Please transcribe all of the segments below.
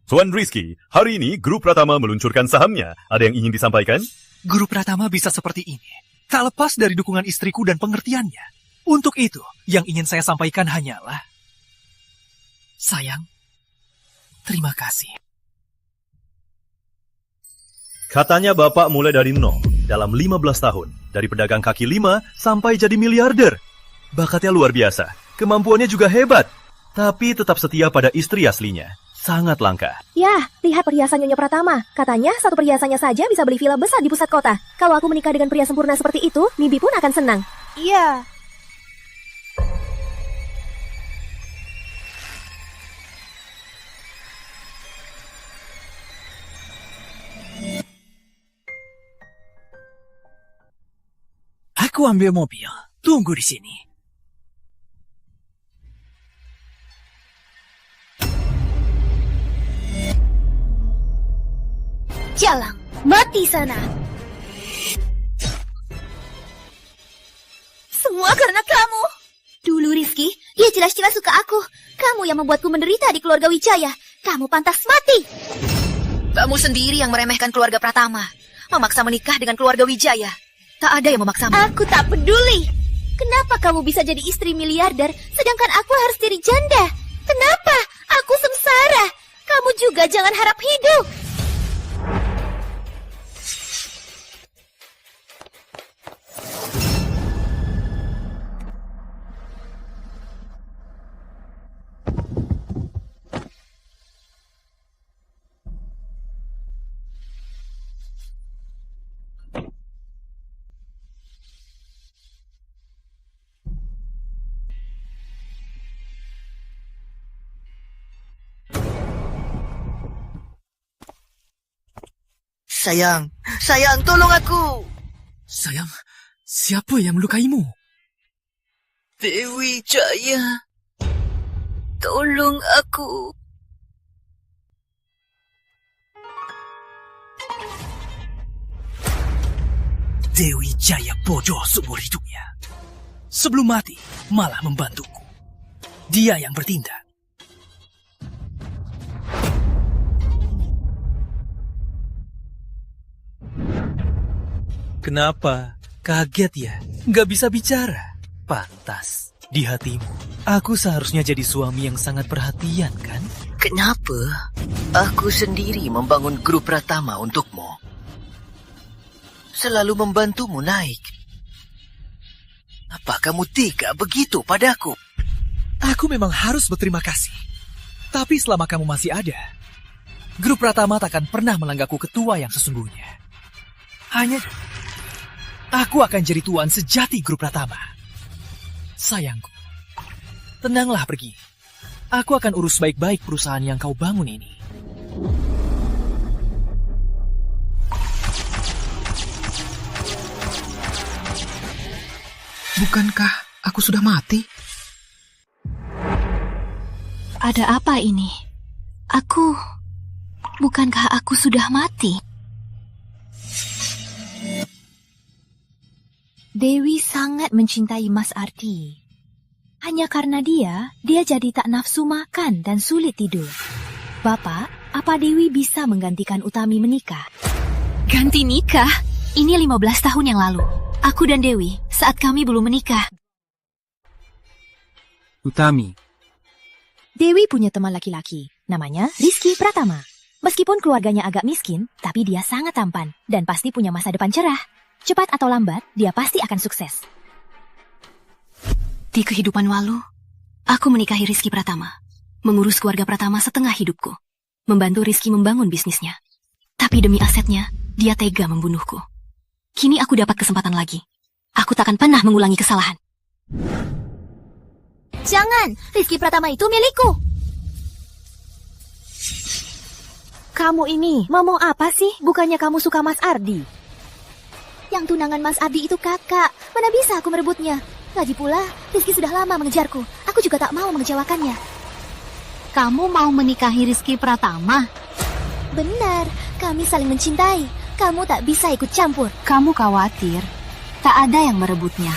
Tuan Rizky, hari ini Grup Pratama meluncurkan sahamnya. Ada yang ingin disampaikan? Grup Pratama bisa seperti ini, tak lepas dari dukungan istriku dan pengertiannya. Untuk itu, yang ingin saya sampaikan hanyalah, sayang, terima kasih. Katanya Bapak mulai dari nol dalam 15 tahun. Dari pedagang kaki lima sampai jadi miliarder. Bakatnya luar biasa, kemampuannya juga hebat. Tapi tetap setia pada istri aslinya. Sangat langka. Ya, lihat perhiasan Nyonya Pratama. Katanya satu perhiasannya saja bisa beli villa besar di pusat kota. Kalau aku menikah dengan pria sempurna seperti itu, Mimpi pun akan senang. Iya. Aku ambil mobil, tunggu di sini. Jalang, mati sana. Semua karena kamu. Dulu Rizky, dia jelas-jelas suka aku. Kamu yang membuatku menderita di keluarga Wijaya. Kamu pantas mati. Kamu sendiri yang meremehkan keluarga Pratama. Memaksa menikah dengan keluarga Wijaya. Tak ada yang memaksamu. Aku tak peduli. Kenapa kamu bisa jadi istri miliarder, sedangkan aku harus jadi janda? Kenapa? Aku sengsara. Kamu juga jangan harap hidup. Sayang, tolong aku. Sayang, siapa yang melukaimu? Dewi Jaya, tolong aku. Dewi Jaya bodoh seumur hidupnya. Sebelum mati, malah membantuku. Dia yang bertindak. Kenapa? Kaget ya? Nggak bisa bicara? Pantas. Di hatimu, aku seharusnya jadi suami yang sangat perhatian, kan? Kenapa aku sendiri membangun grup Pratama untukmu? Selalu membantumu naik. Apa kamu tega begitu padaku? Aku memang harus berterima kasih. Tapi selama kamu masih ada, grup Pratama takkan pernah menganggapku ketua yang sesungguhnya. Hanya aku akan jadi tuan sejati grup Pratama. Sayangku, tenanglah pergi. Aku akan urus baik-baik perusahaan yang kau bangun ini. Bukankah aku sudah mati? Ada apa ini? Bukankah aku sudah mati? Dewi sangat mencintai Mas Ardi. Hanya karena dia jadi tak nafsu makan dan sulit tidur. Bapak, apa Dewi bisa menggantikan Utami menikah? Ganti nikah? Ini 15 tahun yang lalu. Aku dan Dewi saat kami belum menikah. Utami. Dewi punya teman laki-laki, namanya Rizky Pratama. Meskipun keluarganya agak miskin, tapi dia sangat tampan dan pasti punya masa depan cerah. Cepat atau lambat, dia pasti akan sukses. Di kehidupan lalu, aku menikahi Rizky Pratama. Mengurus keluarga Pratama setengah hidupku. Membantu Rizky membangun bisnisnya. Tapi demi asetnya, dia tega membunuhku. Kini aku dapat kesempatan lagi. Aku takkan pernah mengulangi kesalahan. Jangan! Rizky Pratama itu milikku! Kamu ini, ngomong apa sih? Bukannya kamu suka Mas Ardi? Yang tunangan Mas Ardi itu kakak. Mana bisa aku merebutnya? Lagi pula, Rizky sudah lama mengejarku. Aku juga tak mau mengecewakannya. Kamu mau menikahi Rizky Pratama? Benar, kami saling mencintai. Kamu tak bisa ikut campur. Kamu khawatir, tak ada yang merebutnya.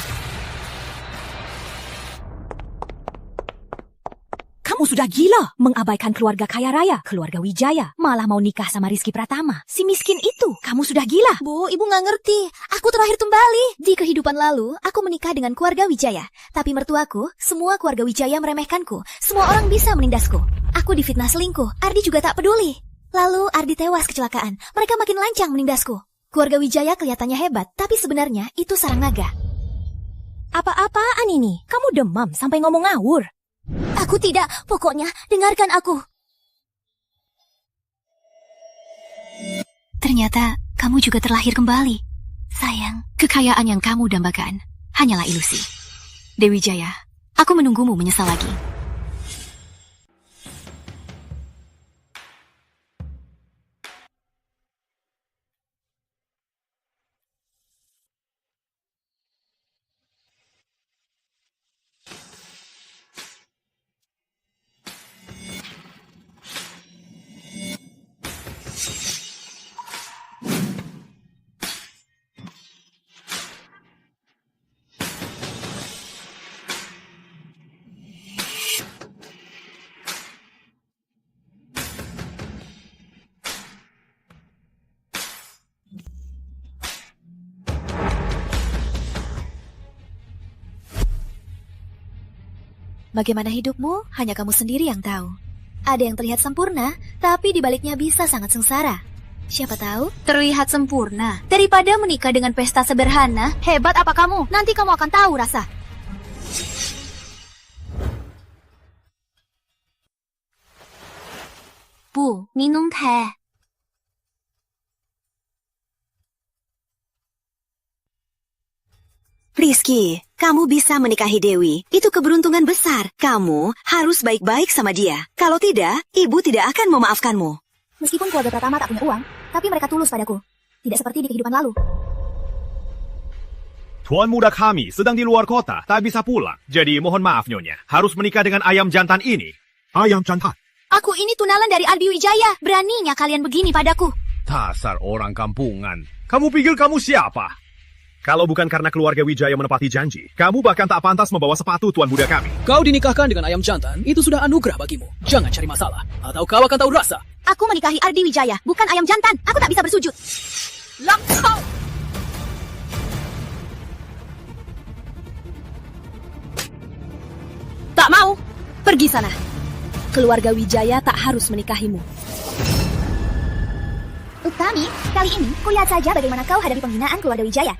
Kamu sudah gila mengabaikan keluarga kaya raya, keluarga Wijaya. Malah mau nikah sama Rizky Pratama, si miskin itu. Kamu sudah gila. Bu, ibu nggak ngerti. Aku terakhir kembali. Di kehidupan lalu, aku menikah dengan keluarga Wijaya. Tapi mertuaku, semua keluarga Wijaya meremehkanku. Semua orang bisa menindasku. Aku difitnah selingkuh. Ardi juga tak peduli. Lalu Ardi tewas kecelakaan. Mereka makin lancang menindasku. Keluarga Wijaya kelihatannya hebat, tapi sebenarnya itu sarang naga. Apa-apaan ini? Kamu demam sampai ngomong ngawur. Aku tidak, pokoknya dengarkan aku. Ternyata kamu juga terlahir kembali. Sayang, kekayaan yang kamu dambakan hanyalah ilusi. Dewi Jaya, aku menunggumu menyesal lagi. Bagaimana hidupmu, hanya kamu sendiri yang tahu. Ada yang terlihat sempurna, tapi di baliknya bisa sangat sengsara. Siapa tahu? Terlihat sempurna. Daripada menikah dengan pesta sederhana, hebat apa kamu? Nanti kamu akan tahu rasa. Bu, minum teh. Rizky, kamu bisa menikahi Dewi. Itu keberuntungan besar. Kamu harus baik-baik sama dia. Kalau tidak, ibu tidak akan memaafkanmu. Meskipun keluarga Pratama tak punya uang, tapi mereka tulus padaku. Tidak seperti di kehidupan lalu. Tuan muda kami sedang di luar kota, tak bisa pulang. Jadi mohon maaf Nyonya, harus menikah dengan ayam jantan ini. Ayam jantan? Aku ini tunalan dari Ardi Wijaya. Beraninya kalian begini padaku. Dasar orang kampungan. Kamu pikir kamu siapa? Kalau bukan karena keluarga Wijaya menepati janji, kamu bahkan tak pantas membawa sepatu tuan muda kami. Kau dinikahkan dengan ayam jantan, itu sudah anugerah bagimu. Jangan cari masalah, atau kau akan tahu rasa. Aku menikahi Ardi Wijaya, bukan ayam jantan. Aku tak bisa bersujud. Langsung! Tak mau. Pergi sana. Keluarga Wijaya tak harus menikahimu. Utami, kali ini kulihat saja bagaimana kau hadapi penghinaan keluarga Wijaya.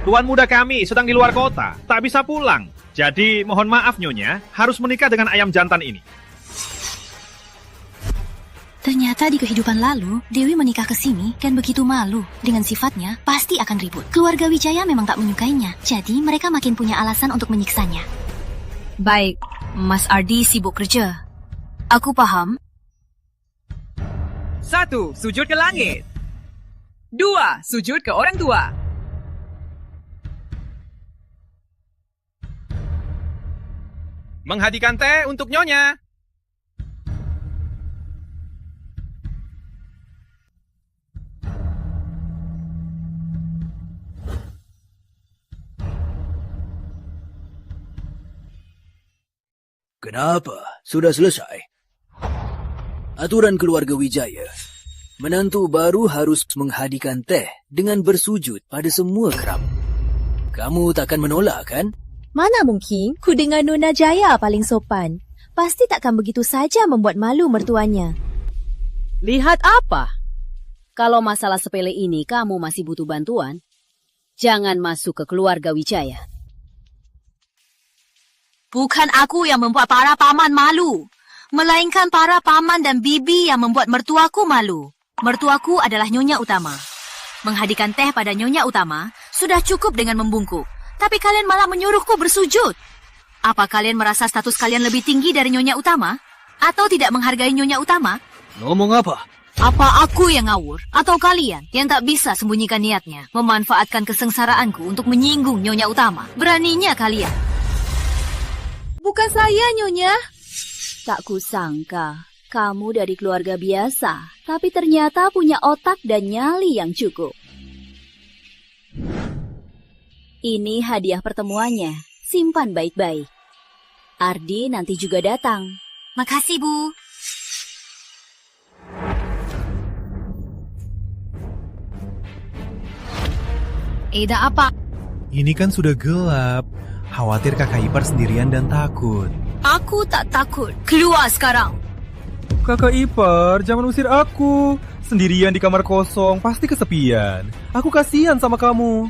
Tuan muda kami sedang di luar kota, tak bisa pulang. Jadi mohon maaf Nyonya, harus menikah dengan ayam jantan ini. Ternyata di kehidupan lalu, Dewi menikah ke sini dan begitu malu. Dengan sifatnya, pasti akan ribut. Keluarga Wijaya memang tak menyukainya, jadi mereka makin punya alasan untuk menyiksanya. Baik, Mas Ardi sibuk kerja. Aku paham. 1. Sujud ke langit. 2. Sujud ke orang tua. Menghadikan teh untuk Nyonya. Kenapa? Sudah selesai. Aturan keluarga Wijaya. Menantu baru harus menghadikan teh dengan bersujud pada semua kerabat. Kamu takkan menolak, kan? Mana mungkin ku dengan Nona Jaya paling sopan. Pasti takkan begitu saja membuat malu mertuanya. Lihat apa? Kalau masalah sepele ini kamu masih butuh bantuan, jangan masuk ke keluarga Wijaya. Bukan aku yang membuat para paman malu, melainkan para paman dan bibi yang membuat mertuaku malu. Mertuaku adalah Nyonya Utama. Menghadikan teh pada Nyonya Utama sudah cukup dengan membungkuk. Tapi kalian malah menyuruhku bersujud. Apa kalian merasa status kalian lebih tinggi dari Nyonya Utama? Atau tidak menghargai Nyonya Utama? Ngomong apa? Apa aku yang ngawur? Atau kalian yang tak bisa sembunyikan niatnya memanfaatkan kesengsaraanku untuk menyinggung Nyonya Utama? Beraninya kalian. Bukan saya, Nyonya. Tak kusangka kamu dari keluarga biasa, tapi ternyata punya otak dan nyali yang cukup. Ini hadiah pertemuannya. Simpan baik-baik. Ardi nanti juga datang. Makasih, Bu. Eda apa? Ini kan sudah gelap. Khawatir kakak ipar sendirian dan takut. Aku tak takut. Keluar sekarang. Kakak ipar, jangan usir aku. Sendirian di kamar kosong, pasti kesepian. Aku kasihan sama kamu.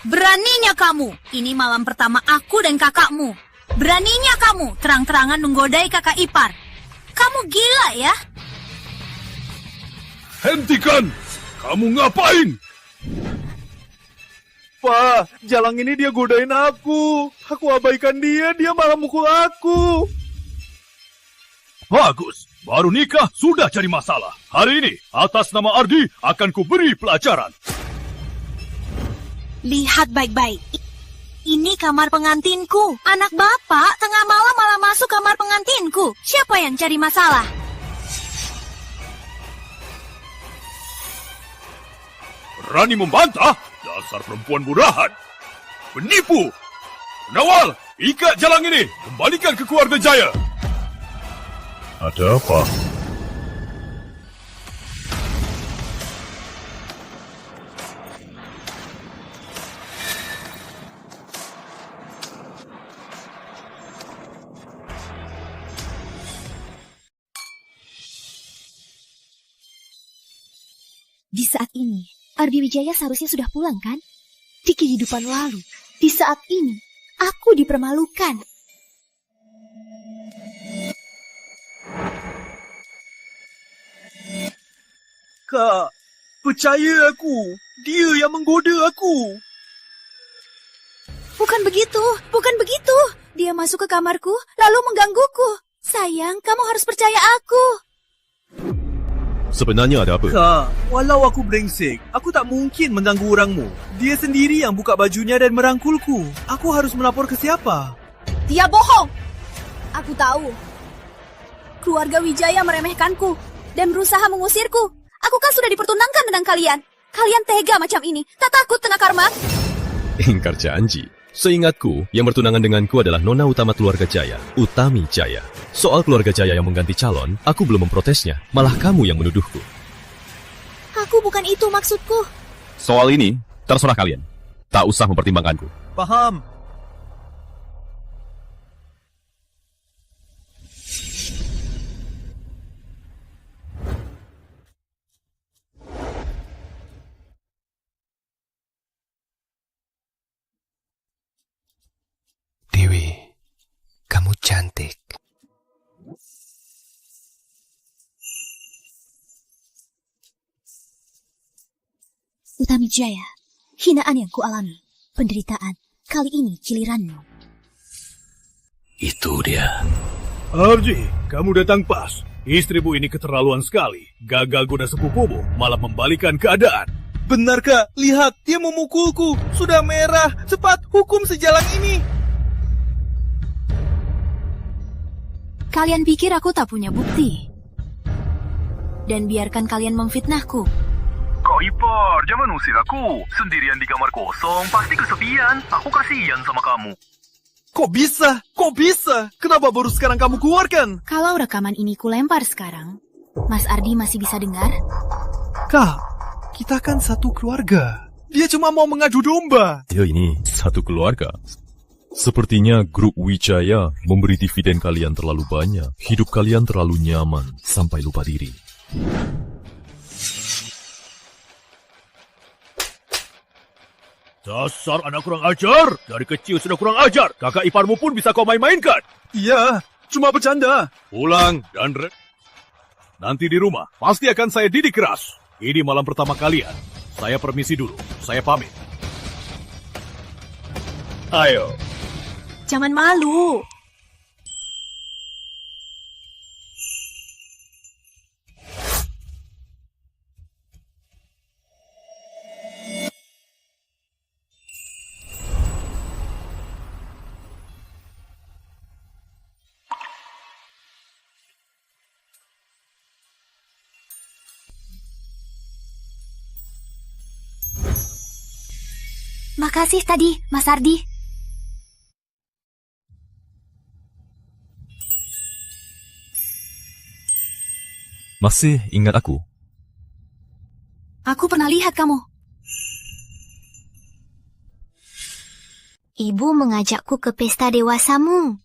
Beraninya kamu. Ini malam pertama aku dan kakakmu. Beraninya kamu terang-terangan menggodai kakak ipar. Kamu gila ya? Hentikan! Kamu ngapain? Pak, Jalang ini dia godain aku. Aku abaikan dia malah mukul aku. Bagus, baru nikah sudah cari masalah. Hari ini, atas nama Ardi, akan kuberi pelajaran. Lihat baik-baik. Ini kamar pengantinku. Anak bapak tengah malam malah masuk kamar pengantinku. Siapa yang cari masalah? Berani membantah? Dasar perempuan murahan. Penipu. Nawal, ikat Jalang ini. Kembalikan ke keluarga Jaya. Ada apa? Di saat ini, Ardi Wijaya seharusnya sudah pulang kan? Di kehidupan lalu, di saat ini, aku dipermalukan. Kak, percaya aku. Dia yang menggoda aku. Bukan begitu, bukan begitu. Dia masuk ke kamarku, lalu menggangguku. Sayang, kamu harus percaya aku. Sebenarnya ada apa? Kak, walau aku brengsek, aku tak mungkin mengganggu orangmu. Dia sendiri yang buka bajunya dan merangkulku. Aku harus melapor ke siapa? Dia bohong. Aku tahu. Keluarga Wijaya meremehkanku dan berusaha mengusirku. Aku kan sudah dipertunangkan dengan kalian. Kalian tega macam ini. Tak takut kena karma? Ingkar janji. Seingatku, yang bertunangan denganku adalah Nona Utama keluarga Jaya, Utami Jaya. Soal keluarga Jaya yang mengganti calon, aku belum memprotesnya. Malah kamu yang menuduhku. Aku bukan itu maksudku. Soal ini, terserah kalian. Tak usah mempertimbangkanku. Paham. Dewi, kamu cantik. Utami Jaya, hinaan yang kualami, penderitaan, kali ini giliranmu. Itu dia. Ardi, kamu datang pas. Istrimu ini keterlaluan sekali. Gagal goda sepupumu, malah membalikan keadaan. Benar Kak, lihat dia memukulku. Sudah merah, cepat hukum sejalan ini. Kalian pikir aku tak punya bukti? Dan biarkan kalian memfitnahku. Kak Ipar, jangan usir aku. Sendirian di kamar kosong, pasti kesepian. Aku kasihan sama kamu. Kok bisa? Kok bisa? Kenapa baru sekarang kamu keluarkan? Kalau rekaman ini kulempar sekarang, Mas Ardi masih bisa dengar? Kak, kita kan satu keluarga. Dia cuma mau mengadu domba. Dia ini satu keluarga. Sepertinya grup Wijaya memberi dividen kalian terlalu banyak. Hidup kalian terlalu nyaman sampai lupa diri. Dasar anak kurang ajar. Dari kecil sudah kurang ajar. Kakak iparmu pun bisa kau main-mainkan. Iya, cuma bercanda. Pulang dan nanti di rumah pasti akan saya didik keras. Ini malam pertama kalian. Saya permisi dulu. Saya pamit. Ayo. Jangan malu. Makasih tadi, Mas Ardi. Masih ingat aku? Aku pernah lihat kamu. Ibu mengajakku ke pesta dewasamu.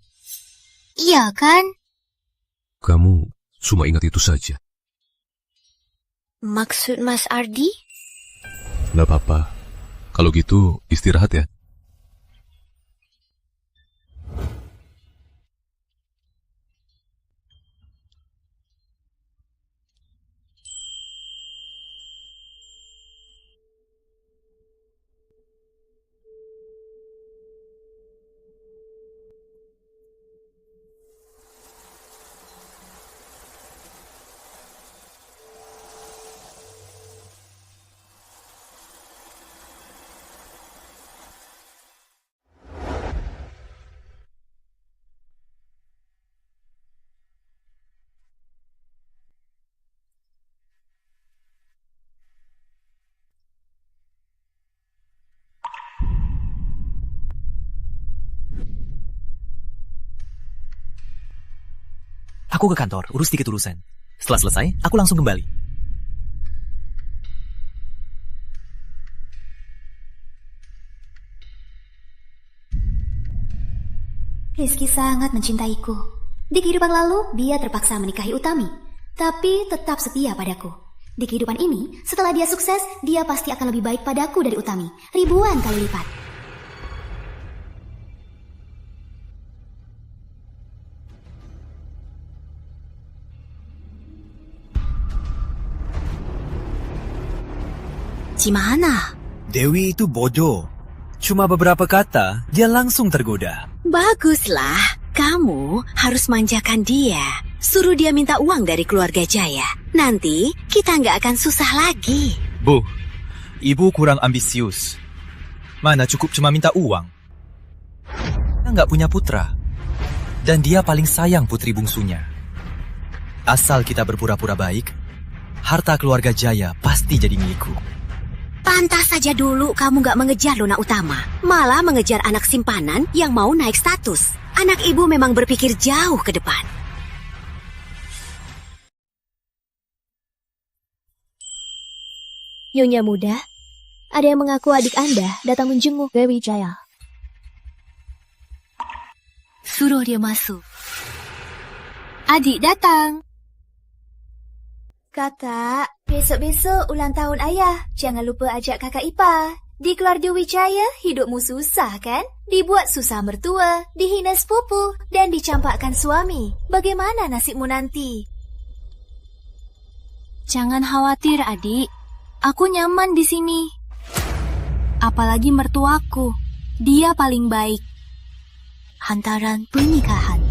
Iya kan? Kamu cuma ingat itu saja. Maksud Mas Ardi? Nggak apa-apa. Kalau gitu, istirahat ya. Aku ke kantor, urus dikit urusan. Setelah selesai, aku langsung kembali. Rizky sangat mencintaiku. Di kehidupan lalu, dia terpaksa menikahi Utami, tapi tetap setia padaku. Di kehidupan ini, setelah dia sukses, dia pasti akan lebih baik padaku dari Utami, ribuan kali lipat. Gimana? Dewi itu bodoh. Cuma beberapa kata, dia langsung tergoda. Baguslah, kamu harus manjakan dia. Suruh dia minta uang dari keluarga Jaya. Nanti kita nggak akan susah lagi. Bu, ibu kurang ambisius. Mana cukup cuma minta uang. Dia nggak punya putra. Dan dia paling sayang putri bungsunya. Asal kita berpura-pura baik, harta keluarga Jaya pasti jadi milikku. Pantas saja dulu kamu nggak mengejar Luna Utama. Malah mengejar anak simpanan yang mau naik status. Anak ibu memang berpikir jauh ke depan. Nyonya muda, ada yang mengaku adik Anda datang menjenguk Dewi Jaya. Suruh dia masuk. Adik datang. Kakak, besok-besok ulang tahun ayah. Jangan lupa ajak kakak ipar. Di keluarga Wijaya, hidupmu susah kan? Dibuat susah mertua, dihina sepupu, dan dicampakkan suami. Bagaimana nasibmu nanti? Jangan khawatir, adik. Aku nyaman di sini. Apalagi mertuaku. Dia paling baik. Hantaran pernikahan.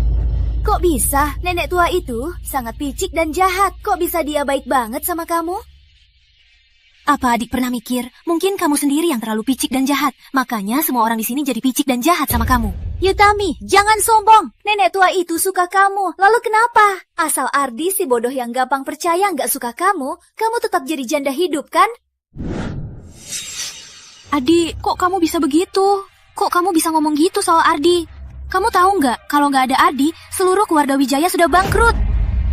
Kok bisa nenek tua itu sangat picik dan jahat? Kok bisa dia baik banget sama kamu? Apa adik pernah mikir, mungkin kamu sendiri yang terlalu picik dan jahat. Makanya semua orang di sini jadi picik dan jahat sama kamu. Yutami, jangan sombong. Nenek tua itu suka kamu. Lalu kenapa? Asal Ardi si bodoh yang gampang percaya nggak suka kamu, kamu tetap jadi janda hidup kan? Adik, kok kamu bisa begitu? Kok kamu bisa ngomong gitu soal Ardi? Kamu tahu nggak, kalau nggak ada Ardi, seluruh keluarga Wijaya sudah bangkrut.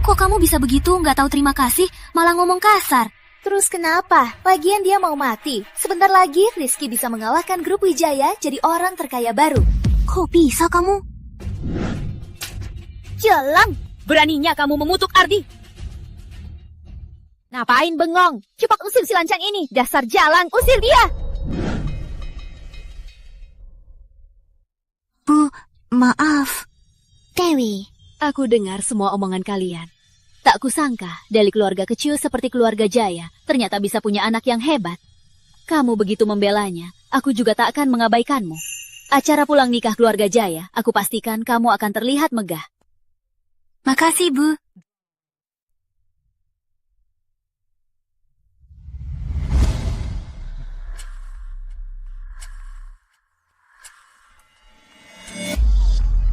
Kok kamu bisa begitu, nggak tahu terima kasih, malah ngomong kasar? Terus kenapa? Lagian dia mau mati. Sebentar lagi Rizky bisa mengalahkan grup Wijaya jadi orang terkaya baru. Kok bisa kamu? Jalan! Beraninya kamu mengutuk Ardi. Ngapain bengong? Cepat usir si lancang ini. Dasar jalan, usir dia! Bu, maaf. Dewi, aku dengar semua omongan kalian. Tak kusangka dari keluarga kecil seperti keluarga Jaya ternyata bisa punya anak yang hebat. Kamu begitu membelanya, aku juga tak akan mengabaikanmu. Acara pulang nikah keluarga Jaya, aku pastikan kamu akan terlihat megah. Makasih, Bu.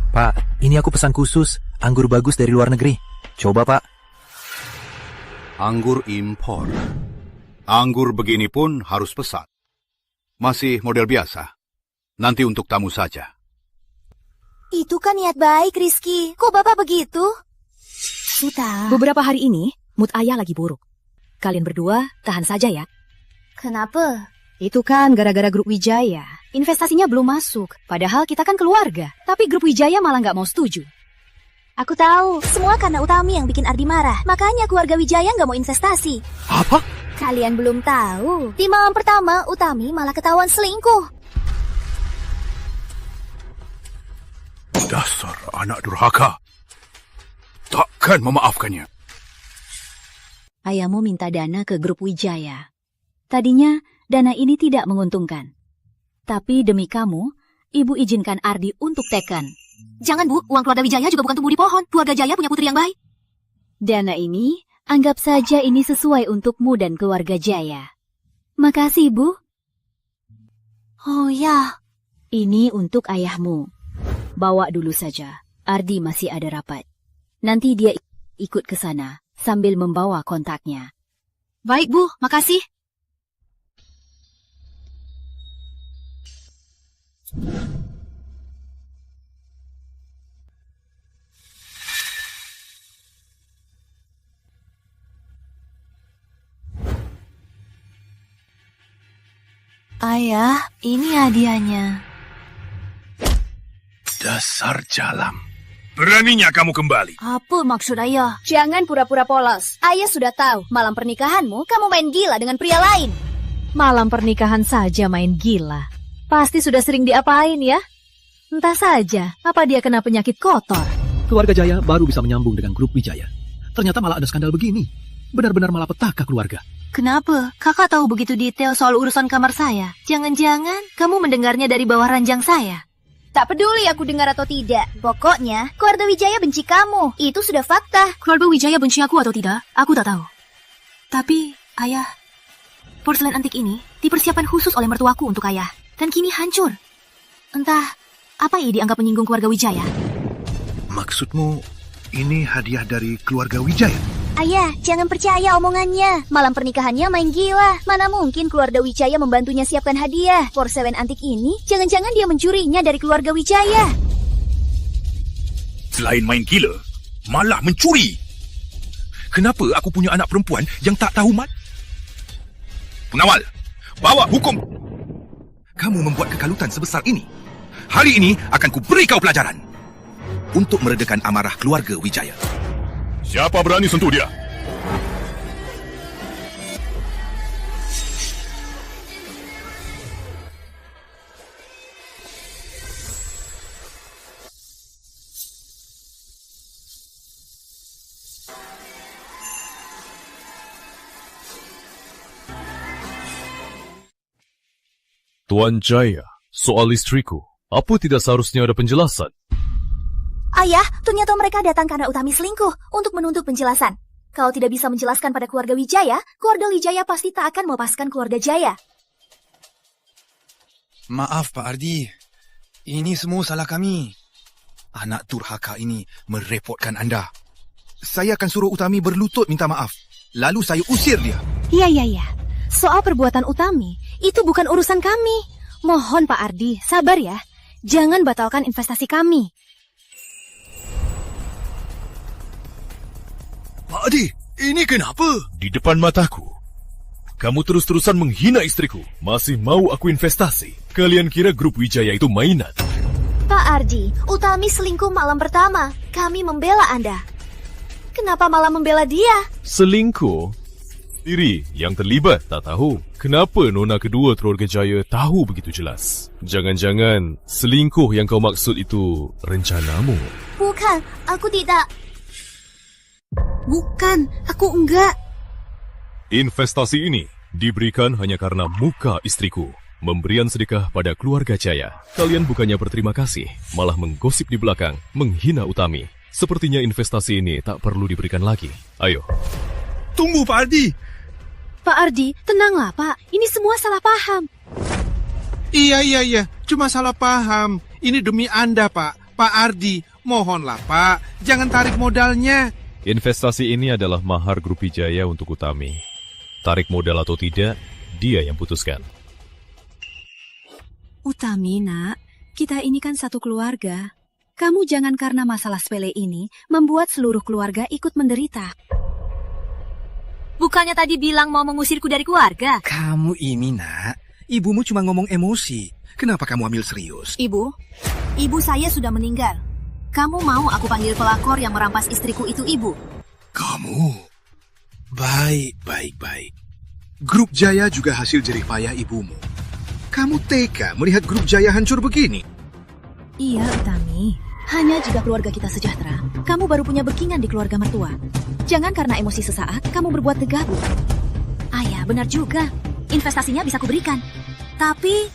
Pak, ini aku pesan khusus, anggur bagus dari luar negeri. Coba, Pak. Anggur impor. Anggur begini pun harus pesan. Masih model biasa. Nanti untuk tamu saja. Itu kan niat baik, Rizky. Kok Bapak begitu? Uta. Beberapa hari ini, mood ayah lagi buruk. Kalian berdua tahan saja ya. Kenapa? Itu kan gara-gara grup Wijaya. Investasinya belum masuk. Padahal kita kan keluarga. Tapi grup Wijaya malah nggak mau setuju. Aku tahu, semua karena Utami yang bikin Ardi marah. Makanya keluarga Wijaya nggak mau investasi. Apa? Kalian belum tahu. Di malam pertama, Utami malah ketahuan selingkuh. Dasar anak durhaka. Takkan memaafkannya. Ayahmu minta dana ke grup Wijaya. Tadinya, dana ini tidak menguntungkan. Tapi demi kamu, Ibu izinkan Ardi untuk teken. Jangan, Bu. Uang keluarga Wijaya juga bukan tumbuh di pohon. Keluarga Jaya punya putri yang baik. Dana ini, anggap saja ini sesuai untukmu dan keluarga Jaya. Makasih, Bu. Oh ya. Ini untuk ayahmu. Bawa dulu saja. Ardi masih ada rapat. Nanti dia ikut ke sana sambil membawa kontaknya. Baik, Bu. Makasih. Ayah, ini hadiahnya. Dasar jalam. Beraninya kamu kembali. Apa maksud ayah? Jangan pura-pura polos. Ayah sudah tahu, malam pernikahanmu kamu main gila dengan pria lain. Malam pernikahan saja main gila. Pasti sudah sering diapain ya? Entah saja, apa dia kena penyakit kotor. Keluarga Jaya baru bisa menyambung dengan grup Wijaya. Ternyata malah ada skandal begini. Benar-benar malapetaka keluarga. Kenapa? Kakak tahu begitu detail soal urusan kamar saya. Jangan-jangan kamu mendengarnya dari bawah ranjang saya. Tak peduli aku dengar atau tidak. Pokoknya, keluarga Wijaya benci kamu. Itu sudah fakta. Keluarga Wijaya benci aku atau tidak, aku tak tahu. Tapi, ayah, porselen antik ini dipersiapkan khusus oleh mertuaku untuk ayah. Dan kini hancur. Entah, apa ini dianggap menyinggung keluarga Wijaya? Maksudmu, ini hadiah dari keluarga Wijaya? Ayah, jangan percaya omongannya. Malam pernikahannya main gila. Mana mungkin keluarga Wijaya membantunya siapkan hadiah. Porselen antik ini, jangan-jangan dia mencurinya dari keluarga Wijaya. Selain main gila, malah mencuri. Kenapa aku punya anak perempuan yang tak tahu mat? Pengawal, bawa hukum. Kamu membuat kekalutan sebesar ini. Hari ini akan kuberi kau pelajaran. Untuk meredakan amarah keluarga Wijaya. Siapa berani sentuh dia? Tuan Jaya, soal istriku, apa tidak seharusnya ada penjelasan? Ayah, ternyata mereka datang karena Utami selingkuh untuk menuntut penjelasan. Kalau tidak bisa menjelaskan pada keluarga Wijaya, keluarga Wijaya pasti tak akan melepaskan keluarga Jaya. Maaf Pak Ardi, ini semua salah kami. Anak durhaka ini merepotkan anda. Saya akan suruh Utami berlutut minta maaf. Lalu saya usir dia. Iya. Soal perbuatan Utami, itu bukan urusan kami. Mohon Pak Ardi, sabar ya. Jangan batalkan investasi kami. Pak Adi, ini kenapa? Di depan mataku. Kamu terus-terusan menghina istriku. Masih mau aku investasi? Kalian kira grup Wijaya itu mainan? Pak Ardi, Utami selingkuh malam pertama. Kami membela Anda. Kenapa malah membela dia? Selingkuh? Diri yang terlibat tak tahu. Kenapa nona kedua keluarga Jaya tahu begitu jelas? Jangan-jangan selingkuh yang kau maksud itu rencanamu? Bukan, aku tidak. Bukan, aku enggak. Investasi ini diberikan hanya karena muka istriku. Memberian sedekah pada keluarga Jaya. Kalian bukannya berterima kasih, malah menggosip di belakang, menghina Utami. Sepertinya investasi ini tak perlu diberikan lagi. Ayo. Tunggu Pak Ardi. Pak Ardi, tenanglah Pak. Ini semua salah paham. Iya. Cuma salah paham. Ini demi Anda Pak. Pak Ardi, mohonlah Pak. Jangan tarik modalnya. Investasi ini adalah mahar grup Wijaya untuk Utami. Tarik modal atau tidak, dia yang putuskan. Utami, nak. Kita ini kan satu keluarga. Kamu jangan karena masalah sepele ini membuat seluruh keluarga ikut menderita. Bukannya tadi bilang mau mengusirku dari keluarga? Kamu ini, nak. Ibumu cuma ngomong emosi. Kenapa kamu ambil serius? Ibu saya sudah meninggal. Kamu mau aku panggil pelakor yang merampas istriku itu ibu? Kamu? Baik. Grup Jaya juga hasil jerih payah ibumu. Kamu tega melihat grup Jaya hancur begini? Iya, Utami. Hanya jika keluarga kita sejahtera, kamu baru punya backingan di keluarga mertua. Jangan karena emosi sesaat, kamu berbuat tegabut. Ayah, benar juga. Investasinya bisa kuberikan. Tapi,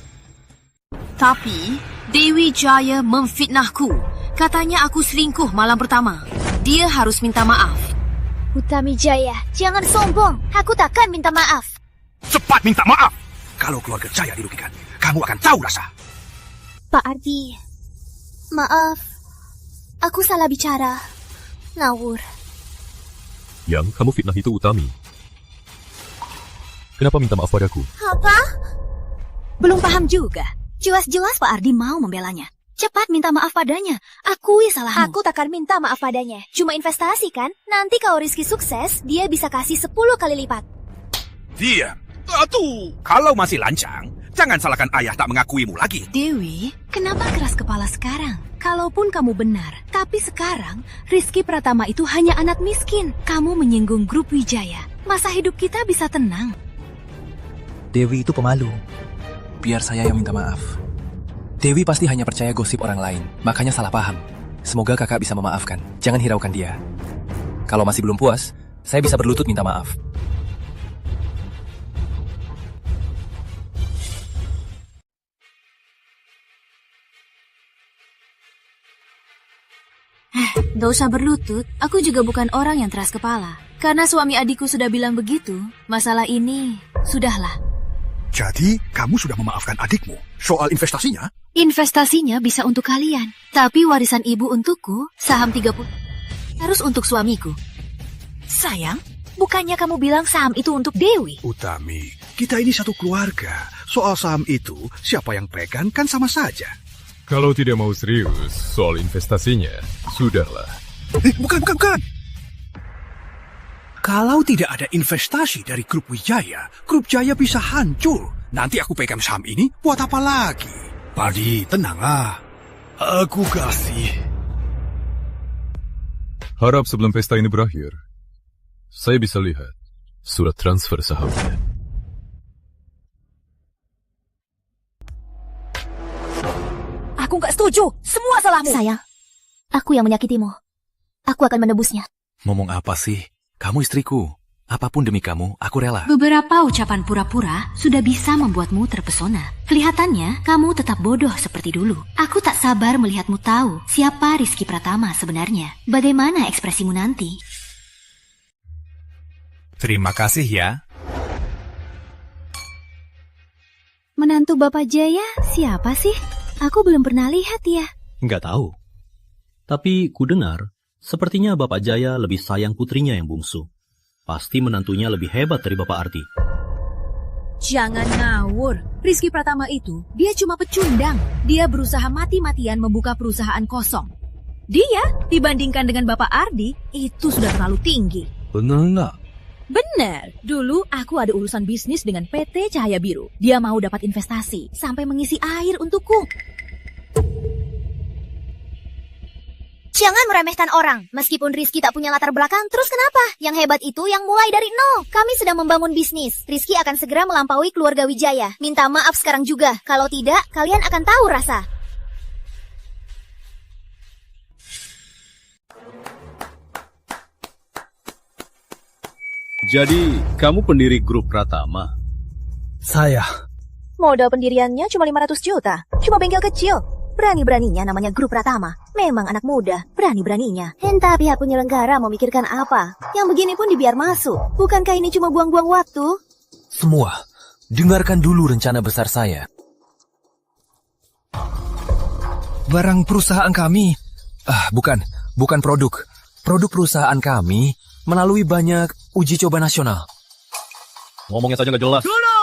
Dewi Jaya memfitnahku. Katanya aku selingkuh malam pertama. Dia harus minta maaf. Utami Jaya, jangan sombong. Aku takkan minta maaf. Cepat minta maaf. Kalau keluarga Jaya dirugikan, kamu akan tahu rasa. Pak Ardi, maaf. Aku salah bicara. Ngawur. Yang kamu fitnah itu Utami. Kenapa minta maaf padaku? Apa? Belum paham juga. Jelas-jelas Pak Ardi mau membelanya. Cepat minta maaf padanya. Akui salahmu. Aku takkan minta maaf padanya. Cuma investasi kan? Nanti kalau Rizky sukses, dia bisa kasih 10 kali lipat. Diam. Kalau masih lancang, jangan salahkan ayah tak mengakuimu lagi. Dewi, kenapa keras kepala sekarang? Kalaupun kamu benar, tapi sekarang Rizky Pratama itu hanya anak miskin. Kamu menyinggung grup Wijaya. Masa hidup kita bisa tenang? Dewi itu pemalu. Biar saya yang minta maaf. Dewi pasti hanya percaya gosip orang lain, makanya salah paham. Semoga kakak bisa memaafkan. Jangan hiraukan dia. Kalau masih belum puas, saya bisa berlutut minta maaf. Gak usah berlutut, aku juga bukan orang yang keras kepala. Karena suami adikku sudah bilang begitu, masalah ini sudahlah. Jadi, kamu sudah memaafkan adikmu soal investasinya? Investasinya bisa untuk kalian, tapi warisan ibu untukku, saham 30 harus untuk suamiku. Sayang, bukannya kamu bilang saham itu untuk Dewi? Utami, kita ini satu keluarga. Soal saham itu, siapa yang pegang kan sama saja. Kalau tidak mau serius soal investasinya, sudahlah. Bukan. Kalau tidak ada investasi dari grup Wijaya, grup Jaya bisa hancur. Nanti aku pegang saham ini, buat apa lagi? Padi, tenanglah. Aku kasih. Harap sebelum pesta ini berakhir, saya bisa lihat surat transfer sahamnya. Aku nggak setuju. Semua salahmu. Sayang, aku yang menyakitimu. Aku akan menebusnya. Ngomong apa sih? Kamu istriku. Apapun demi kamu, aku rela. Beberapa ucapan pura-pura sudah bisa membuatmu terpesona. Kelihatannya kamu tetap bodoh seperti dulu. Aku tak sabar melihatmu tahu siapa Rizky Pratama sebenarnya. Bagaimana ekspresimu nanti? Terima kasih ya. Menantu Bapak Jaya siapa sih? Aku belum pernah lihat ya. Nggak tahu. Tapi ku dengar, sepertinya Bapak Jaya lebih sayang putrinya yang bungsu. Pasti menantunya lebih hebat dari Bapak Ardi. Jangan ngawur. Rizky Pratama itu, dia cuma pecundang. Dia berusaha mati-matian membuka perusahaan kosong. Dia, dibandingkan dengan Bapak Ardi, itu sudah terlalu tinggi. Benar nggak? Benar. Dulu aku ada urusan bisnis dengan PT Cahaya Biru. Dia mau dapat investasi, sampai mengisi air untukku. Jangan meremehkan orang. Meskipun Rizky tak punya latar belakang, terus kenapa? Yang hebat itu yang mulai dari nol. Kami sedang membangun bisnis. Rizky akan segera melampaui keluarga Wijaya. Minta maaf sekarang juga. Kalau tidak, kalian akan tahu rasa. Jadi, kamu pendiri grup Pratama? Saya. Modal pendiriannya cuma 500 juta. Cuma bengkel kecil. Berani-beraninya namanya grup Pratama. Memang anak muda, berani-beraninya. Entah pihak penyelenggara memikirkan apa. Yang begini pun dibiar masuk. Bukankah ini cuma buang-buang waktu? Semua, dengarkan dulu rencana besar saya. Barang perusahaan kami... bukan produk. Produk perusahaan kami melalui banyak uji coba nasional. Ngomongnya saja nggak jelas. Turun!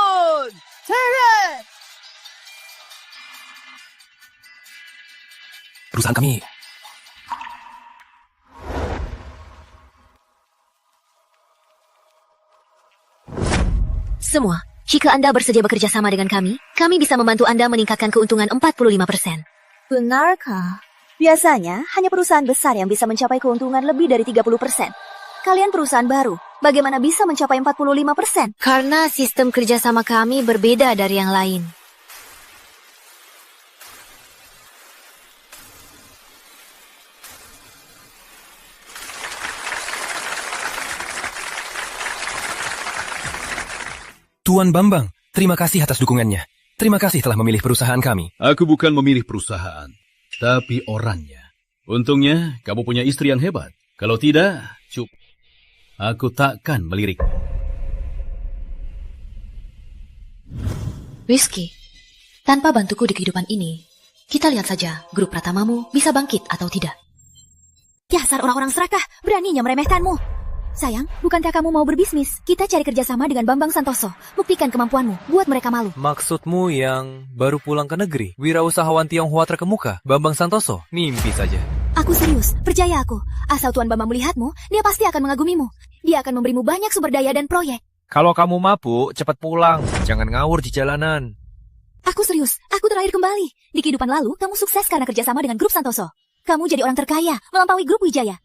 perusahaan kami. Semua, jika Anda bersedia bekerja sama dengan kami bisa membantu Anda meningkatkan keuntungan 45%. Benarkah? Biasanya, hanya perusahaan besar yang bisa mencapai keuntungan lebih dari 30%. Kalian perusahaan baru, bagaimana bisa mencapai 45%? Karena sistem kerjasama kami berbeda dari yang lain. Tuan Bambang, terima kasih atas dukungannya. Terima kasih telah memilih perusahaan kami. Aku bukan memilih perusahaan, tapi orangnya. Untungnya, kamu punya istri yang hebat. Kalau tidak, aku takkan melirik. Rizky, tanpa bantuku di kehidupan ini, kita lihat saja grup Pratamamu bisa bangkit atau tidak. Dasar orang-orang serakah, beraninya meremehkanmu. Sayang, bukankah kamu mau berbisnis? Kita cari kerjasama dengan Bambang Santoso. Buktikan kemampuanmu, buat mereka malu. Maksudmu yang baru pulang ke negeri? Wirausahawan Tionghoa terkemuka, Bambang Santoso? Mimpi saja. Aku serius, percaya aku. Asal Tuan Bambang melihatmu, dia pasti akan mengagumimu. Dia akan memberimu banyak sumber daya dan proyek. Kalau kamu mabuk, cepat pulang. Jangan ngawur di jalanan. Aku serius, aku terakhir kembali. Di kehidupan lalu, kamu sukses karena kerjasama dengan grup Santoso. Kamu jadi orang terkaya, melampaui grup Wijaya.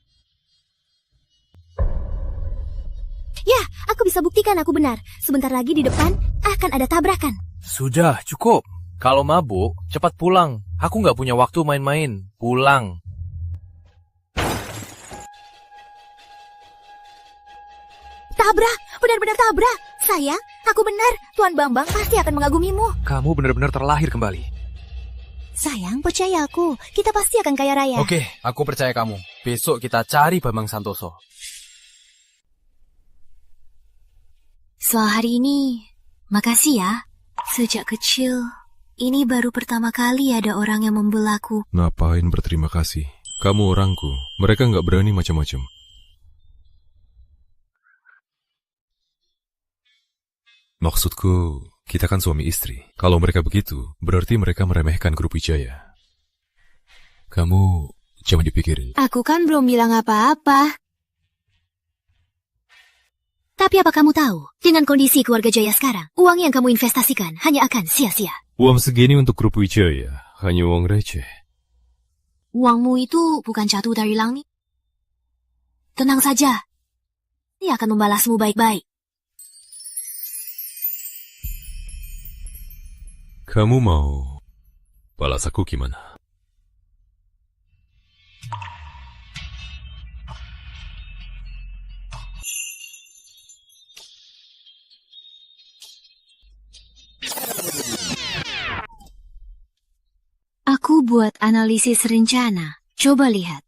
Ya, aku bisa buktikan aku benar. Sebentar lagi di depan akan ada tabrakan. Sudah, cukup. Kalau mabuk, cepat pulang. Aku nggak punya waktu main-main. Pulang. Tabrak, benar-benar tabrak. Sayang, aku benar. Tuan Bambang pasti akan mengagumimu. Kamu benar-benar terlahir kembali. Sayang, percaya aku. Kita pasti akan kaya raya. Oke, aku percaya kamu. Besok kita cari Bambang Santoso. Soal hari ini, makasih ya. Sejak kecil, ini baru pertama kali ada orang yang membelaku. Ngapain berterima kasih? Kamu orangku, mereka nggak berani macam-macam. Maksudku, kita kan suami istri. Kalau mereka begitu, berarti mereka meremehkan grup Wijaya. Kamu jangan dipikirin. Aku kan belum bilang apa-apa. Tapi apa kamu tahu, dengan kondisi keluarga Jaya sekarang, uang yang kamu investasikan hanya akan sia-sia. Uang segini untuk grup Wijaya, hanya uang receh. Uangmu itu bukan jatuh dari langit. Tenang saja, dia akan membalasmu baik-baik. Kamu mau balas aku gimana? Aku buat analisis rencana. Coba lihat.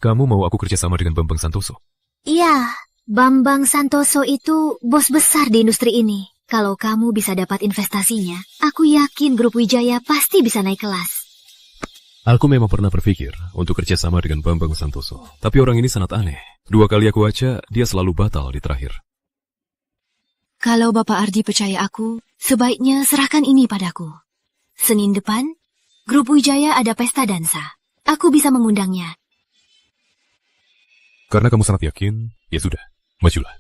Kamu mau aku kerjasama dengan Bambang Santoso? Iya, Bambang Santoso itu bos besar di industri ini. Kalau kamu bisa dapat investasinya, aku yakin grup Wijaya pasti bisa naik kelas. Aku memang pernah berpikir untuk kerjasama dengan Bambang Santoso. Tapi orang ini sangat aneh. 2 kali aku baca, dia selalu batal di terakhir. Kalau Bapak Ardi percaya aku, sebaiknya serahkan ini padaku. Senin depan, grup Wijaya ada pesta dansa. Aku bisa mengundangnya. Karena kamu sangat yakin, ya sudah, majulah.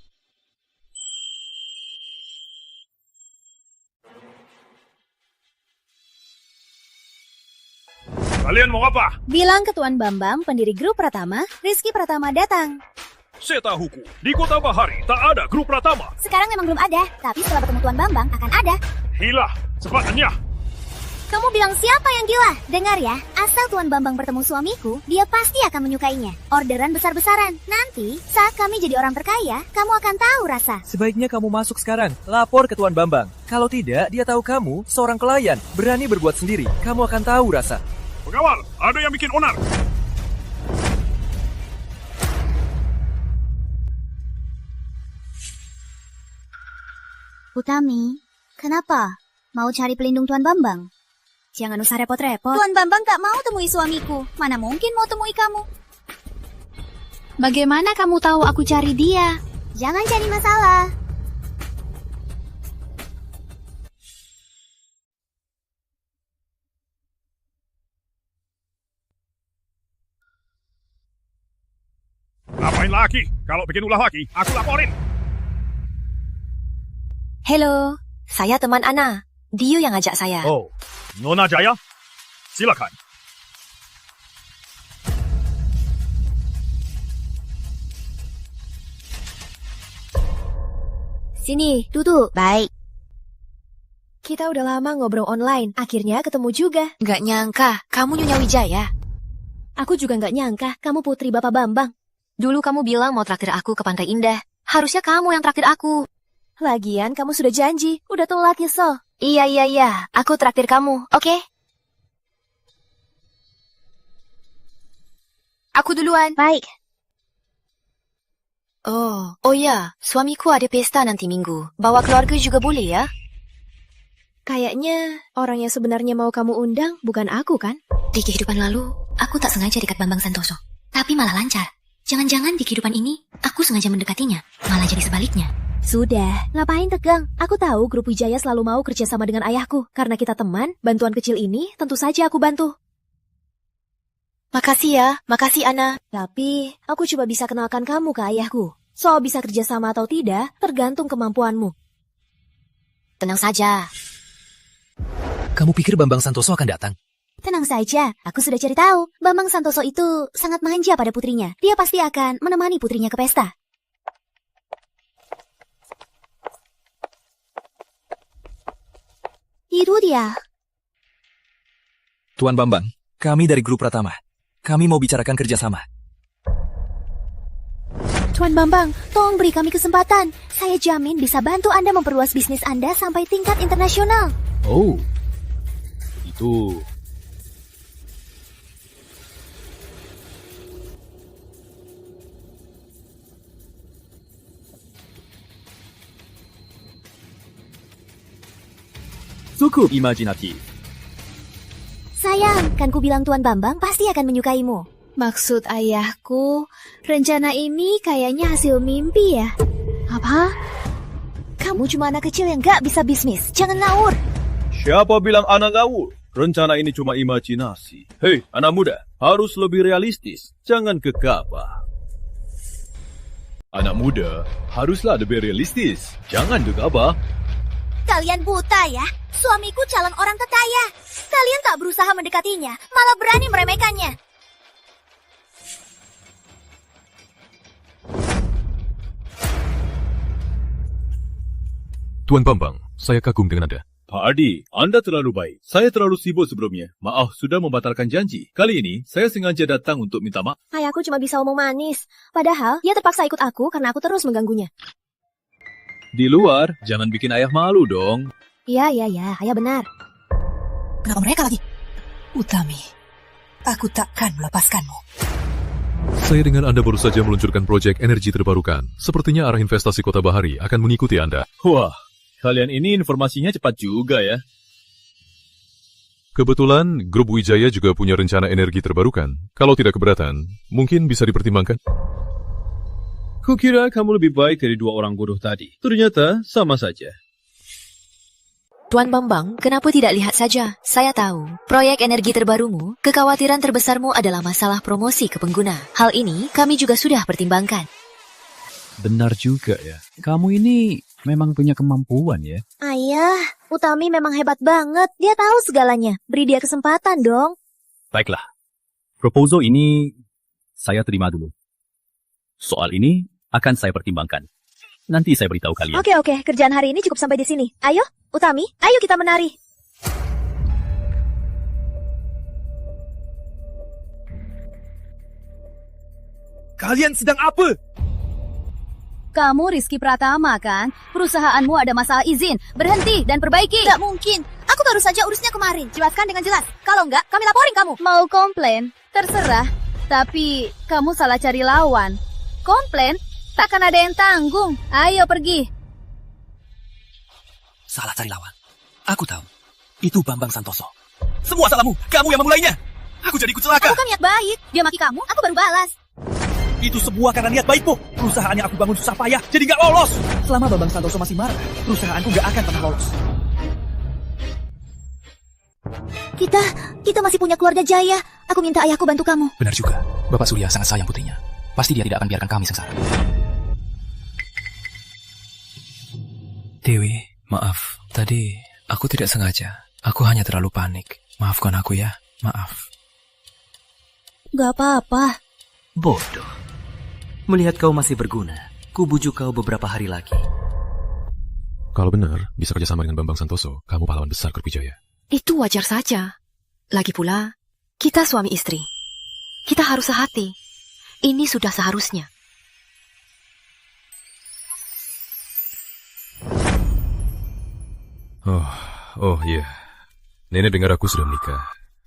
Kalian mau apa? Bilang ke Tuan Bambang, pendiri grup Pratama, Rizky Pratama datang. Saya tahuku, di Kota Bahari tak ada grup Pratama. Sekarang memang belum ada, tapi setelah bertemu Tuan Bambang akan ada. Gila, cepatnya. Kamu bilang siapa yang gila? Dengar ya, asal Tuan Bambang bertemu suamiku, dia pasti akan menyukainya. Orderan besar-besaran. Nanti, saat kami jadi orang terkaya, kamu akan tahu rasa. Sebaiknya kamu masuk sekarang, lapor ke Tuan Bambang. Kalau tidak, dia tahu kamu seorang pelayan, berani berbuat sendiri. Kamu akan tahu rasa. Pengawal, ada yang bikin onar. Utami, kenapa? Mau cari pelindung Tuan Bambang? Jangan usah repot-repot. Tuan Bambang gak mau temui suamiku. Mana mungkin mau temui kamu? Bagaimana kamu tahu aku cari dia? Jangan cari masalah. lagi. Kalau bikin ulah lagi, aku laporin. Hello, saya teman Ana. Dio yang ngajak saya. Oh, Nona Jaya, silakan. Sini, duduk. Baik. Kita udah lama ngobrol online, akhirnya ketemu juga. Nggak nyangka, kamu Nyonya Wijaya. Aku juga nggak nyangka, kamu putri Bapak Bambang. Dulu kamu bilang mau traktir aku ke Pantai Indah. Harusnya kamu yang traktir aku. Lagian kamu sudah janji, udah telat ya, So. Iya, aku traktir kamu, oke? Aku duluan. Baik. Oh ya, suamiku ada pesta nanti minggu. Bawa keluarga juga boleh ya? Kayaknya orang yang sebenarnya mau kamu undang bukan aku kan? Di kehidupan lalu, aku tak sengaja dekat Bambang Santoso. Tapi malah lancar. Jangan-jangan di kehidupan ini, aku sengaja mendekatinya. Malah jadi sebaliknya. Sudah, ngapain tegang? Aku tahu grup Wijaya selalu mau kerjasama dengan ayahku. Karena kita teman, bantuan kecil ini tentu saja aku bantu. Makasih ya, makasih Ana. Tapi, aku coba bisa kenalkan kamu ke ayahku. Soal bisa kerjasama atau tidak, tergantung kemampuanmu. Tenang saja. Kamu pikir Bambang Santoso akan datang? Tenang saja, aku sudah cari tahu. Bambang Santoso itu sangat manja pada putrinya. Dia pasti akan menemani putrinya ke pesta. Itu dia. Tuan Bambang, kami dari grup Pratama. Kami mau bicarakan kerjasama. Tuan Bambang, tolong beri kami kesempatan. Saya jamin bisa bantu Anda memperluas bisnis Anda sampai tingkat internasional. Oh, itu... Cukup imajinatif. Sayang, kan ku bilang Tuan Bambang pasti akan menyukaimu. Maksud ayahku, rencana ini kayaknya hasil mimpi ya. Apa? Kamu cuma anak kecil yang gak bisa bisnis. Jangan ngawur. Siapa bilang anak ngawur? Rencana ini cuma imajinasi. Hei, anak muda, harus lebih realistis. Jangan gegabah. Anak muda, haruslah lebih realistis. Jangan gegabah. Kalian buta ya? Suamiku calon orang kaya. Kalian tak berusaha mendekatinya, malah berani meremehkannya. Tuan Bambang, saya kagum dengan Anda. Pak Ardi, Anda terlalu baik. Saya terlalu sibuk sebelumnya. Maaf, sudah membatalkan janji. Kali ini, saya sengaja datang untuk minta maaf. Ayahku cuma bisa omong manis. Padahal, dia terpaksa ikut aku karena aku terus mengganggunya. Di luar, jangan bikin ayah malu dong. Iya, ayah benar. Kenapa mereka lagi? Utami, aku takkan melepaskanmu. Saya dengan Anda baru saja meluncurkan proyek energi terbarukan. Sepertinya arah investasi Kota Bahari akan mengikuti Anda. Wah, kalian ini informasinya cepat juga ya. Kebetulan, Grup Wijaya juga punya rencana energi terbarukan. Kalau tidak keberatan, mungkin bisa dipertimbangkan. Kukira kamu lebih baik dari dua orang bodoh tadi. Ternyata sama saja. Tuan Bambang, kenapa tidak lihat saja? Saya tahu, proyek energi terbarumu, kekhawatiran terbesarmu adalah masalah promosi ke pengguna. Hal ini kami juga sudah pertimbangkan. Benar juga ya. Kamu ini memang punya kemampuan ya. Ayah, Utami memang hebat banget. Dia tahu segalanya. Beri dia kesempatan dong. Baiklah. Proposal ini saya terima dulu. Soal ini akan saya pertimbangkan. Nanti saya beritahu kalian. Oke, kerjaan hari ini cukup sampai di sini. Ayo, Utami, ayo kita menari. Kalian sedang apa? Kamu Rizky Pratama kan? Perusahaanmu ada masalah izin. Berhenti dan perbaiki. Tidak mungkin. Aku baru saja urusnya kemarin. Jelaskan dengan jelas. Kalau enggak, kami laporin kamu. Mau komplain? Terserah. Tapi kamu salah cari lawan. Komplain? Takkan ada yang tanggung. Ayo pergi. Salah cari lawan. Aku tahu. Itu Bambang Santoso. Semua salahmu. Kamu yang memulainya. Aku jadi ikut celaka. Aku kan niat baik. Dia maki kamu, aku baru balas. Itu semua karena niat baikmu. Perusahaan yang aku bangun susah payah, jadi gak lolos. Selama Bambang Santoso masih marah, perusahaanku gak akan pernah lolos. Kita masih punya keluarga Jaya. Aku minta ayahku bantu kamu. Benar juga. Bapak Surya sangat sayang putrinya. Pasti dia tidak akan biarkan kami sengsara. Dewi, maaf. Tadi aku tidak sengaja. Aku hanya terlalu panik. Maafkan aku ya. Maaf. Gak apa-apa. Bodoh. Melihat kau masih berguna, ku bujuk kau beberapa hari lagi. Kalau benar bisa kerjasama dengan Bambang Santoso, kamu pahlawan besar Grup Wijaya. Itu wajar saja. Lagi pula, kita suami istri. Kita harus sehati. Ini sudah seharusnya. Oh iya. Nenek dengar aku sudah menikah.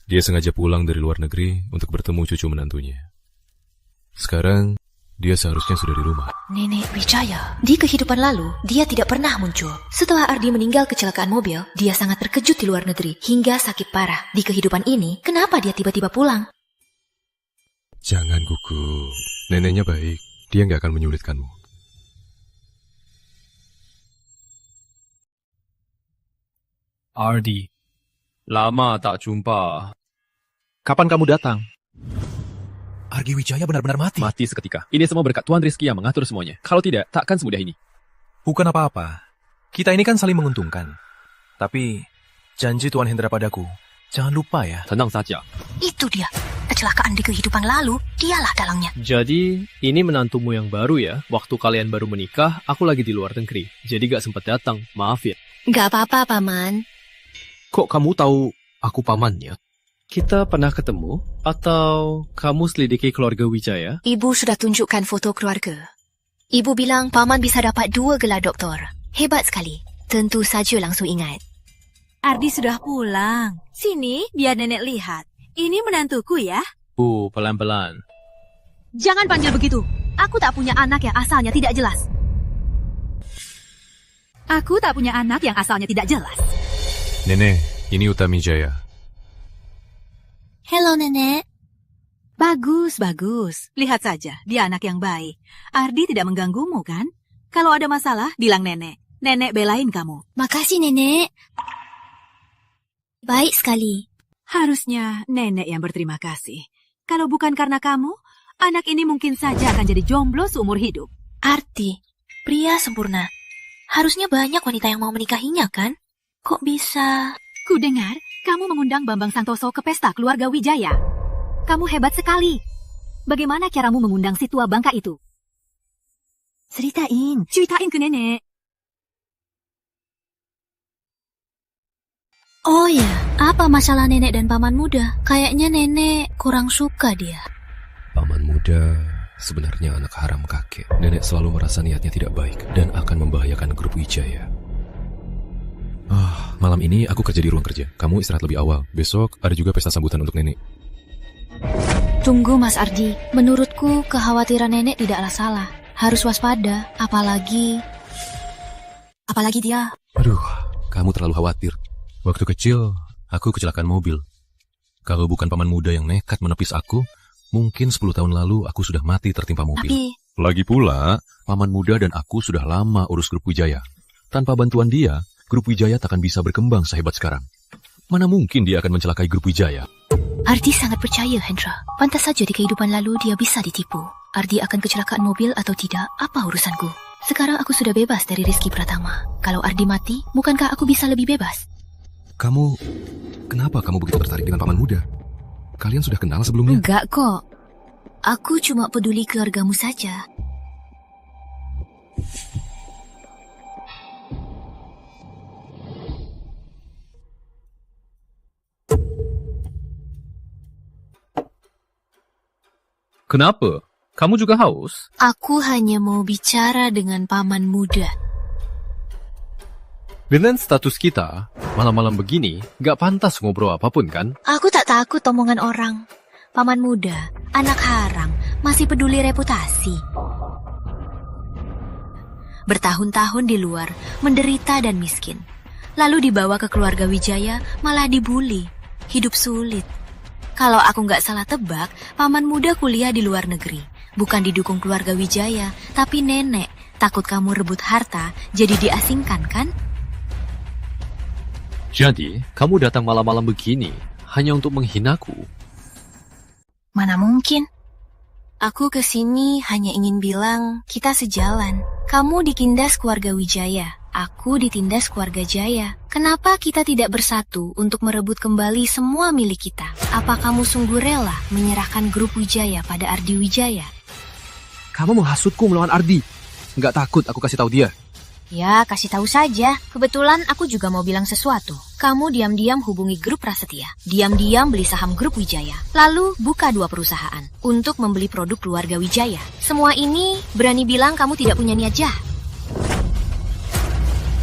Dia sengaja pulang dari luar negeri untuk bertemu cucu menantunya. Sekarang, dia seharusnya sudah di rumah. Nenek Wijaya, di kehidupan lalu, dia tidak pernah muncul. Setelah Ardi meninggal kecelakaan mobil, dia sangat terkejut di luar negeri, hingga sakit parah. Di kehidupan ini, kenapa dia tiba-tiba pulang? Jangan, Gugu. Neneknya baik. Dia nggak akan menyulitkanmu. Ardi, lama tak jumpa. Kapan kamu datang? Ardi Wijaya benar-benar mati. Mati seketika. Ini semua berkat Tuan Rizky yang mengatur semuanya. Kalau tidak, takkan semudah ini. Bukan apa-apa. Kita ini kan saling menguntungkan. Tapi, janji Tuan Hendra padaku, jangan lupa ya. Tenang saja. Itu dia. Kecelakaan di kehidupan lalu, dialah dalangnya. Jadi, ini menantumu yang baru ya? Waktu kalian baru menikah, aku lagi di luar negeri. Jadi gak sempat datang. Maaf ya. Gak apa-apa, Paman. Kok kamu tahu aku pamannya? Kita pernah ketemu? Atau kamu selidiki keluarga Wijaya? Ibu sudah tunjukkan foto keluarga. Ibu bilang Paman bisa dapat 2 gelar doktor. Hebat sekali. Tentu saja langsung ingat. Ardi sudah pulang. Sini, biar nenek lihat. Ini menantuku ya. Pelan-pelan. Jangan panggil begitu. Aku tak punya anak yang asalnya tidak jelas. Aku tak punya anak yang asalnya tidak jelas. Nenek, ini Utami Jaya. Halo, Nenek. Bagus, bagus. Lihat saja, dia anak yang baik. Ardi tidak mengganggumu, kan? Kalau ada masalah, bilang Nenek. Nenek belain kamu. Makasih, Nenek. Baik sekali. Harusnya Nenek yang berterima kasih. Kalau bukan karena kamu, anak ini mungkin saja akan jadi jomblo seumur hidup. Arti, pria sempurna. Harusnya banyak wanita yang mau menikahinya, kan? Kok bisa? Ku dengar kamu mengundang Bambang Santoso ke pesta keluarga Wijaya. Kamu hebat sekali. Bagaimana caramu mengundang si tua bangka itu? Ceritain ke Nenek. Oh ya, apa masalah Nenek dan Paman Muda? Kayaknya Nenek kurang suka dia. Paman Muda sebenarnya anak haram kakek. Nenek selalu merasa niatnya tidak baik dan akan membahayakan Grup Wijaya. Malam ini aku kerja di ruang kerja. Kamu istirahat lebih awal. Besok ada juga pesta sambutan untuk Nenek. Tunggu, Mas Ardi. Menurutku, kekhawatiran Nenek tidaklah salah. Harus waspada, apalagi dia. Aduh, kamu terlalu khawatir. Waktu kecil, aku kecelakaan mobil. Kalau bukan Paman Muda yang nekat menepis aku, mungkin 10 tahun lalu aku sudah mati tertimpa mobil. Lagi pula, Paman Muda dan aku sudah lama urus Grup Wijaya. Tanpa bantuan dia, Grup Wijaya takkan bisa berkembang sehebat sekarang. Mana mungkin dia akan mencelakai Grup Wijaya? Ardi sangat percaya, Hendra. Pantas saja di kehidupan lalu dia bisa ditipu. Ardi akan kecelakaan mobil atau tidak, apa urusanku? Sekarang aku sudah bebas dari Rizky Pratama. Kalau Ardi mati, bukankah aku bisa lebih bebas? Kenapa kamu begitu tertarik dengan Paman Muda? Kalian sudah kenal sebelumnya? Enggak kok. Aku cuma peduli keluargamu saja. Kenapa? Kamu juga haus? Aku hanya mau bicara dengan Paman Muda. Dengan status kita, malam-malam begini, gak pantas ngobrol apapun kan? Aku tak takut omongan orang. Paman Muda, anak haram, masih peduli reputasi. Bertahun-tahun di luar, menderita dan miskin. Lalu dibawa ke keluarga Wijaya, malah dibully. Hidup sulit. Kalau aku nggak salah tebak, Paman Muda kuliah di luar negeri. Bukan didukung keluarga Wijaya, tapi Nenek takut kamu rebut harta, jadi diasingkan kan? Jadi, kamu datang malam-malam begini hanya untuk menghinaku? Mana mungkin? Aku kesini hanya ingin bilang kita sejalan. Kamu ditindas keluarga Wijaya, aku ditindas keluarga Jaya. Kenapa kita tidak bersatu untuk merebut kembali semua milik kita? Apa kamu sungguh rela menyerahkan grup Wijaya pada Ardi Wijaya? Kamu menghasutku melawan Ardi. Nggak takut aku kasih tahu dia. Ya, kasih tahu saja. Kebetulan aku juga mau bilang sesuatu. Kamu diam-diam hubungi grup Prasetya. Diam-diam beli saham grup Wijaya. Lalu buka 2 perusahaan untuk membeli produk keluarga Wijaya. Semua ini berani bilang kamu tidak punya niat jahat.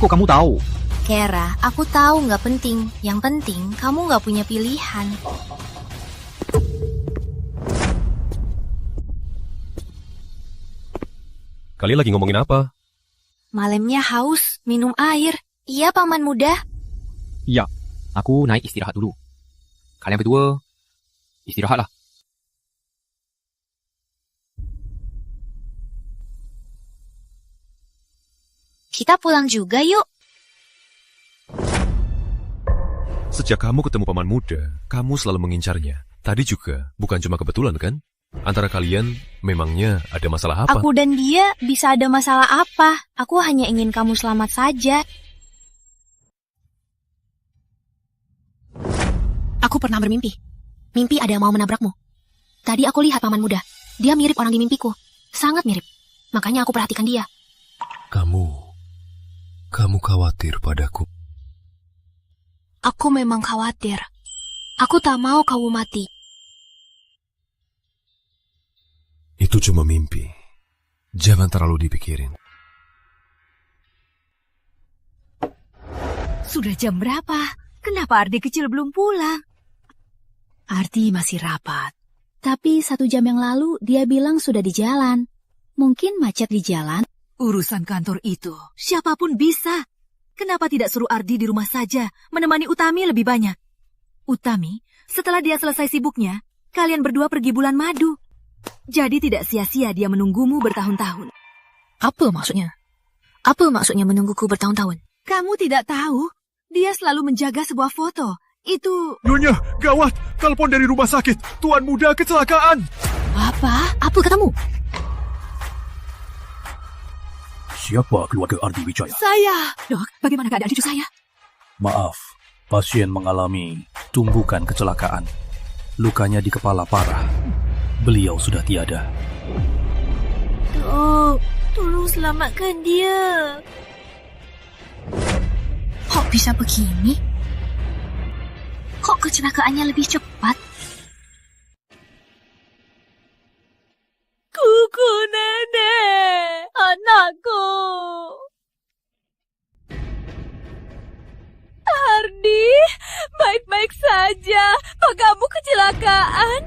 Kok kamu tahu? Kera, aku tahu nggak penting. Yang penting kamu nggak punya pilihan. Kalian lagi ngomongin apa? Malamnya haus, minum air. Iya, Paman Muda. Ya, aku naik istirahat dulu. Kalian berdua, istirahatlah. Kita pulang juga yuk. Sejak kamu ketemu Paman Muda, kamu selalu mengincarnya. Tadi juga, bukan cuma kebetulan kan? Antara kalian, memangnya ada masalah apa? Aku dan dia bisa ada masalah apa? Aku hanya ingin kamu selamat saja. Aku pernah bermimpi. Mimpi ada yang mau menabrakmu. Tadi aku lihat Paman Muda. Dia mirip orang di mimpiku. Sangat mirip. Makanya aku perhatikan dia. Kamu khawatir padaku. Aku memang khawatir. Aku tak mau kamu mati. Itu cuma mimpi. Jangan terlalu dipikirin. Sudah jam berapa? Kenapa Ardi kecil belum pulang? Ardi masih rapat. Tapi 1 jam yang lalu dia bilang sudah di jalan. Mungkin macet di jalan. Urusan kantor itu, siapapun bisa. Kenapa tidak suruh Ardi di rumah saja, menemani Utami lebih banyak? Utami, setelah dia selesai sibuknya, kalian berdua pergi bulan madu. Jadi tidak sia-sia dia menunggumu bertahun-tahun. Apa maksudnya? Apa maksudnya menungguku bertahun-tahun? Kamu tidak tahu? Dia selalu menjaga sebuah foto. Itu... Nyonya, gawat! Telepon dari rumah sakit. Tuan Muda kecelakaan. Apa? Apa katamu? Siapa keluarga Ardi Wijaya? Saya! Dok, bagaimana keadaan cucu saya? Maaf, pasien mengalami tumbukan kecelakaan. Lukanya di kepala parah. Beliau sudah tiada. Dok, tolong selamatkan dia. Kok bisa begini? Kok kecelakaannya lebih cepat? Kuku nenek, anakku. Ardi, baik-baik saja. Kok kamu kecelakaan?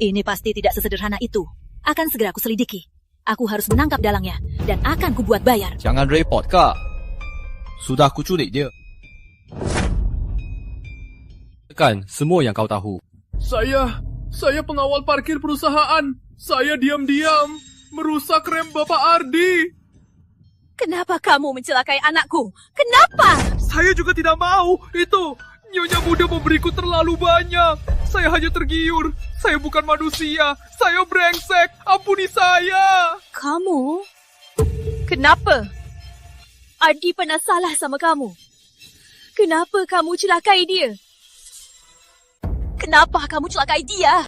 Ini pasti tidak sesederhana itu. Akan segera aku selidiki. Aku harus menangkap dalangnya dan akan kubuat bayar. Jangan repot, Kak. Sudah aku culik dia. Kan semua yang kau tahu. Saya pengawal parkir perusahaan. Saya diam-diam merusak rem Bapak Ardi. Kenapa kamu mencelakai anakku? Kenapa? Saya juga tidak mau. Itu, Nyonya Muda memberiku terlalu banyak. Saya hanya tergiur. Saya bukan manusia. Saya brengsek. Ampuni saya. Kamu? Kenapa? Ardi pernah salah sama kamu. Kenapa kamu celakai dia? Kenapa kamu celakai dia?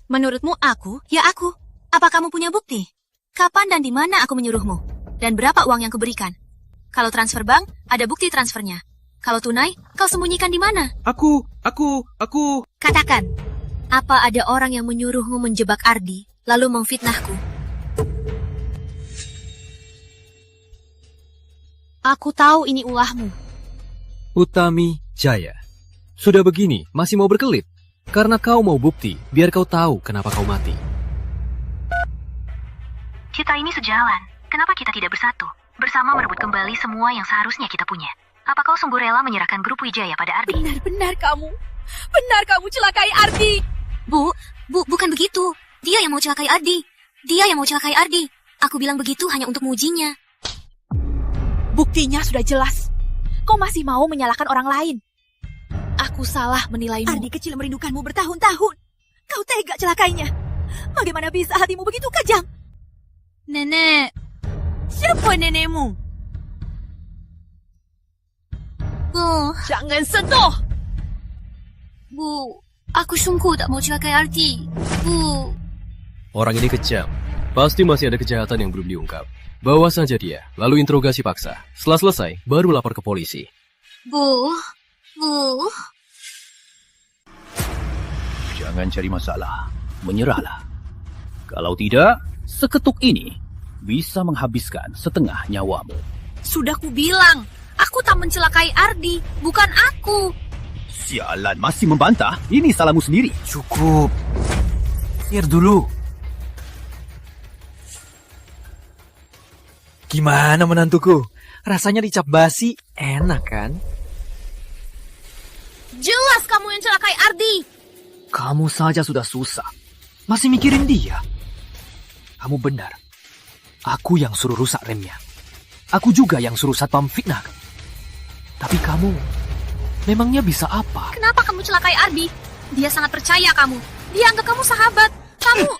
Menurutmu aku, ya aku. Apa kamu punya bukti? Kapan dan di mana aku menyuruhmu? Dan berapa uang yang kuberikan? Kalau transfer bank, ada bukti transfernya. Kalau tunai, kau sembunyikan di mana? Aku... Katakan, apa ada orang yang menyuruhmu menjebak Ardi, lalu memfitnahku? Aku tahu ini ulahmu. Utami Jaya. Sudah begini, masih mau berkelit? Karena kau mau bukti, biar kau tahu kenapa kau mati. Kita ini sejalan. Kenapa kita tidak bersatu? Bersama merebut kembali semua yang seharusnya kita punya. Apa kau sungguh rela menyerahkan grup Wijaya pada Ardi? Benar kamu. Benar kamu celakai Ardi. Bukan begitu. Dia yang mau celakai Ardi. Dia yang mau celakai Ardi. Aku bilang begitu hanya untuk mengujinya. Buktinya sudah jelas. Kau masih mau menyalahkan orang lain. Aku salah menilaimu. Ardi kecil merindukanmu bertahun-tahun. Kau tega celakainya. Bagaimana bisa hatimu begitu kejam? Nenek, siapa nenekmu? Bu, jangan sentuh. Bu, aku sungguh tak mau celakai Ardi. Bu. Orang ini kejam. Pasti masih ada kejahatan yang belum diungkap. Bawa saja dia, lalu interogasi paksa. Setelah selesai, baru lapor ke polisi. Bu. Jangan cari masalah. Menyerahlah. Kalau tidak, seketuk ini bisa menghabiskan setengah nyawamu. Sudah ku bilang, aku tak mencelakai Ardi, bukan aku. Sialan, masih membantah? Ini salahmu sendiri. Cukup. Biar dulu. Gimana menantuku? Rasanya dicap basi, enak kan? Jelas kamu yang celakai Ardi. Kamu saja sudah susah. Masih mikirin dia. Kamu benar. Aku yang suruh rusak remnya. Aku juga yang suruh satpam fitnah. Tapi kamu, memangnya bisa apa? Kenapa kamu celakai Ardi? Dia sangat percaya kamu. Dia anggap kamu sahabat. Kamu...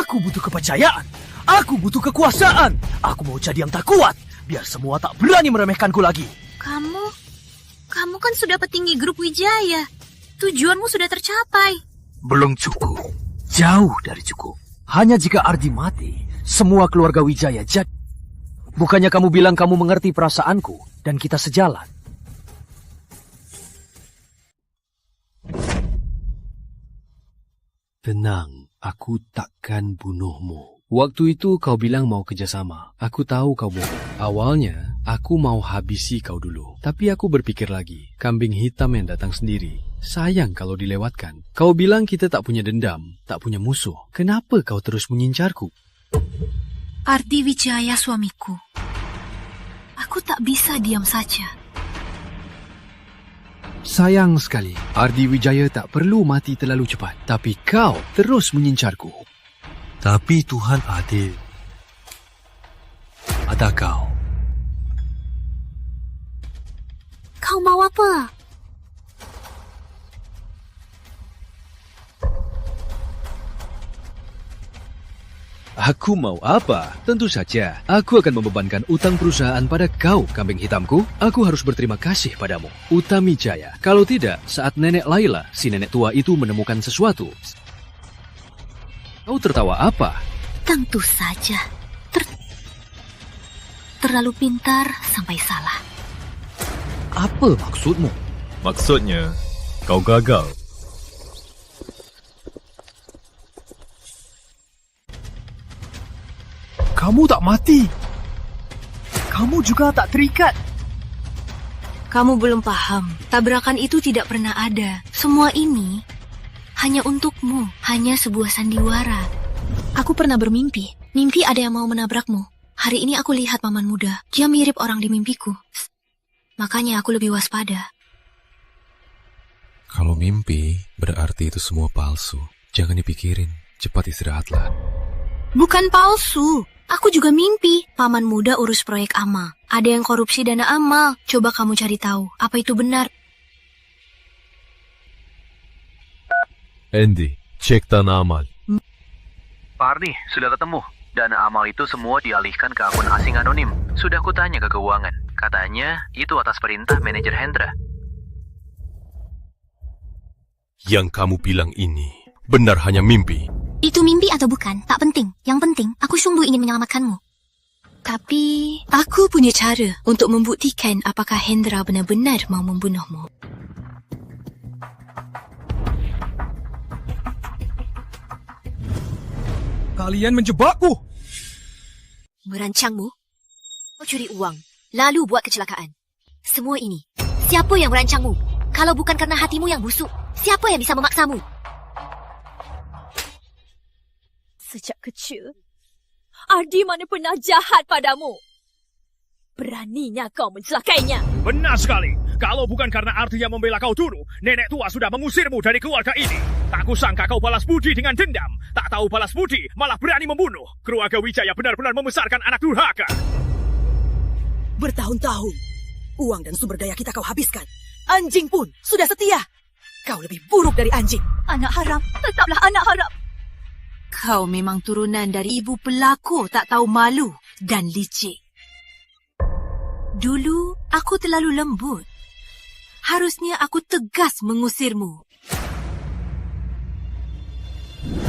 Aku butuh kepercayaan. Aku butuh kekuasaan. Aku mau jadi yang terkuat. Biar semua tak berani meremehkanku lagi. Kamu kan sudah petinggi grup Wijaya. Tujuanmu sudah tercapai. Belum cukup. Jauh dari cukup. Hanya jika Ardi mati, semua keluarga Wijaya jadi. Bukannya kamu bilang kamu mengerti perasaanku dan kita sejalan. Tenang, aku takkan bunuhmu. Waktu itu kau bilang mau kerjasama. Aku tahu kau bohong. Awalnya, aku mau habisi kau dulu. Tapi aku berpikir lagi, kambing hitam yang datang sendiri. Sayang kalau dilewatkan. Kau bilang kita tak punya dendam, tak punya musuh. Kenapa kau terus mengincarku? Ardi Wijaya suamiku. Aku tak bisa diam saja. Sayang sekali, Ardi Wijaya tak perlu mati terlalu cepat. Tapi kau terus mengincarku. Tapi Tuhan adil. Ada kau. Kau mau apa? Aku mau apa? Tentu saja, aku akan membebankan utang perusahaan pada kau, kambing hitamku. Aku harus berterima kasih padamu, Utami Jaya. Kalau tidak, saat nenek Laila, si nenek tua itu menemukan sesuatu. Kau tertawa apa? Tentu saja. Terlalu pintar sampai salah. Apa maksudmu? Maksudnya, kau gagal. Kamu tak mati. Kamu juga tak terikat. Kamu belum paham. Tabrakan itu tidak pernah ada. Semua ini hanya untukmu. Hanya sebuah sandiwara. Aku pernah bermimpi. Mimpi ada yang mau menabrakmu. Hari ini aku lihat paman muda. Dia mirip orang di mimpiku. Makanya aku lebih waspada. Kalau mimpi, berarti itu semua palsu. Jangan dipikirin. Cepat istirahatlah. Bukan palsu. Aku juga mimpi. Paman muda urus proyek amal. Ada yang korupsi dana amal. Coba kamu cari tahu. Apa itu benar? Andy, cek tanah amal. Pak Ardi, sudah ketemu. Dana amal itu semua dialihkan ke akun asing anonim. Sudah kutanya ke keuangan. Katanya, itu atas perintah manajer Hendra. Yang kamu bilang ini benar hanya mimpi. Itu mimpi atau bukan, tak penting. Yang penting, aku sungguh ingin menyelamatkanmu. Tapi, aku punya cara untuk membuktikan apakah Hendra benar-benar mau membunuhmu. Kalian menjebakku! Merancangmu? Kau curi uang, lalu buat kecelakaan. Semua ini, siapa yang merancangmu? Kalau bukan karena hatimu yang busuk, siapa yang bisa memaksamu? Sejak kecil, Ardi mana pernah jahat padamu? Beraninya kau mencelakainya. Benar sekali. Kalau bukan karena Ardi yang membela kau dulu, nenek tua sudah mengusirmu dari keluarga ini. Tak kusangka kau balas budi dengan dendam. Tak tahu balas budi, malah berani membunuh. Keluarga Wijaya benar-benar membesarkan anak durhaka. Bertahun-tahun, uang dan sumber daya kita kau habiskan. Anjing pun sudah setia. Kau lebih buruk dari anjing. Anak haram, tetaplah anak haram. Kau memang turunan dari ibu pelakor tak tahu malu dan licik. Dulu aku terlalu lembut. Harusnya aku tegas mengusirmu.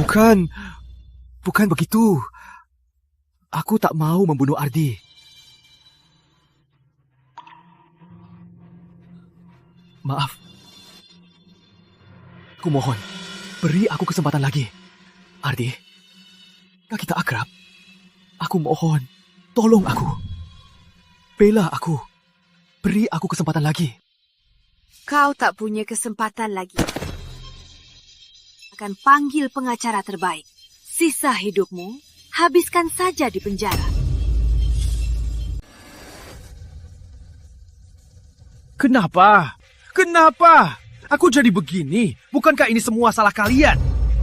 Bukan begitu. Aku tak mau membunuh Ardi. Maaf. Aku mohon, beri aku kesempatan lagi. Ardi, kita akrab. Aku mohon, tolong aku. Bela aku. Beri aku kesempatan lagi. Kau tak punya kesempatan lagi. Akan panggil pengacara terbaik. Sisa hidupmu, habiskan saja di penjara. Kenapa? Aku jadi begini. Bukankah ini semua salah kalian?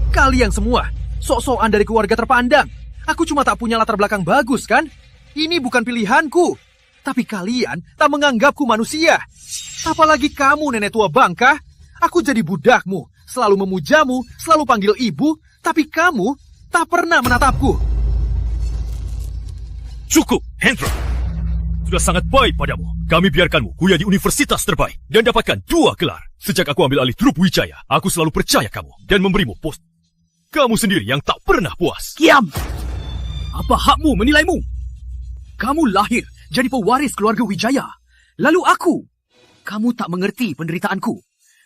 Kalian semua, sok-sokan dari keluarga terpandang. Aku cuma tak punya latar belakang bagus, kan? Ini bukan pilihanku. Tapi kalian tak menganggapku manusia. Apalagi kamu, nenek tua bangka. Aku jadi budakmu, selalu memujamu, selalu panggil ibu. Tapi kamu tak pernah menatapku. Cukup, Hendra. Sudah sangat baik padamu. Kami biarkanmu kuliah di universitas terbaik dan dapatkan 2 gelar. Sejak aku ambil alih Trup Wijaya, aku selalu percaya kamu dan memberimu pos. Kamu sendiri yang tak pernah puas. Diam! Apa hakmu menilaimu? Kamu lahir jadi pewaris keluarga Wijaya. Lalu aku. Kamu tak mengerti penderitaanku.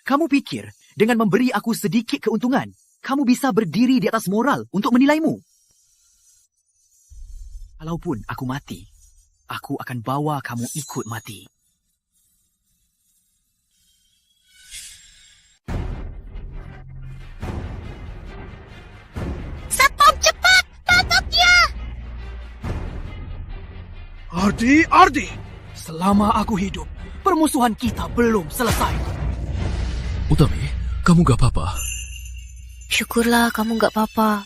Kamu pikir dengan memberi aku sedikit keuntungan, kamu bisa berdiri di atas moral untuk menilaimu. Kalaupun aku mati, aku akan bawa kamu ikut mati. Satpam, cepat! Tangkap dia! Ardi! Selama aku hidup, permusuhan kita belum selesai. Utami, kamu gak apa-apa? Syukurlah kamu gak apa-apa.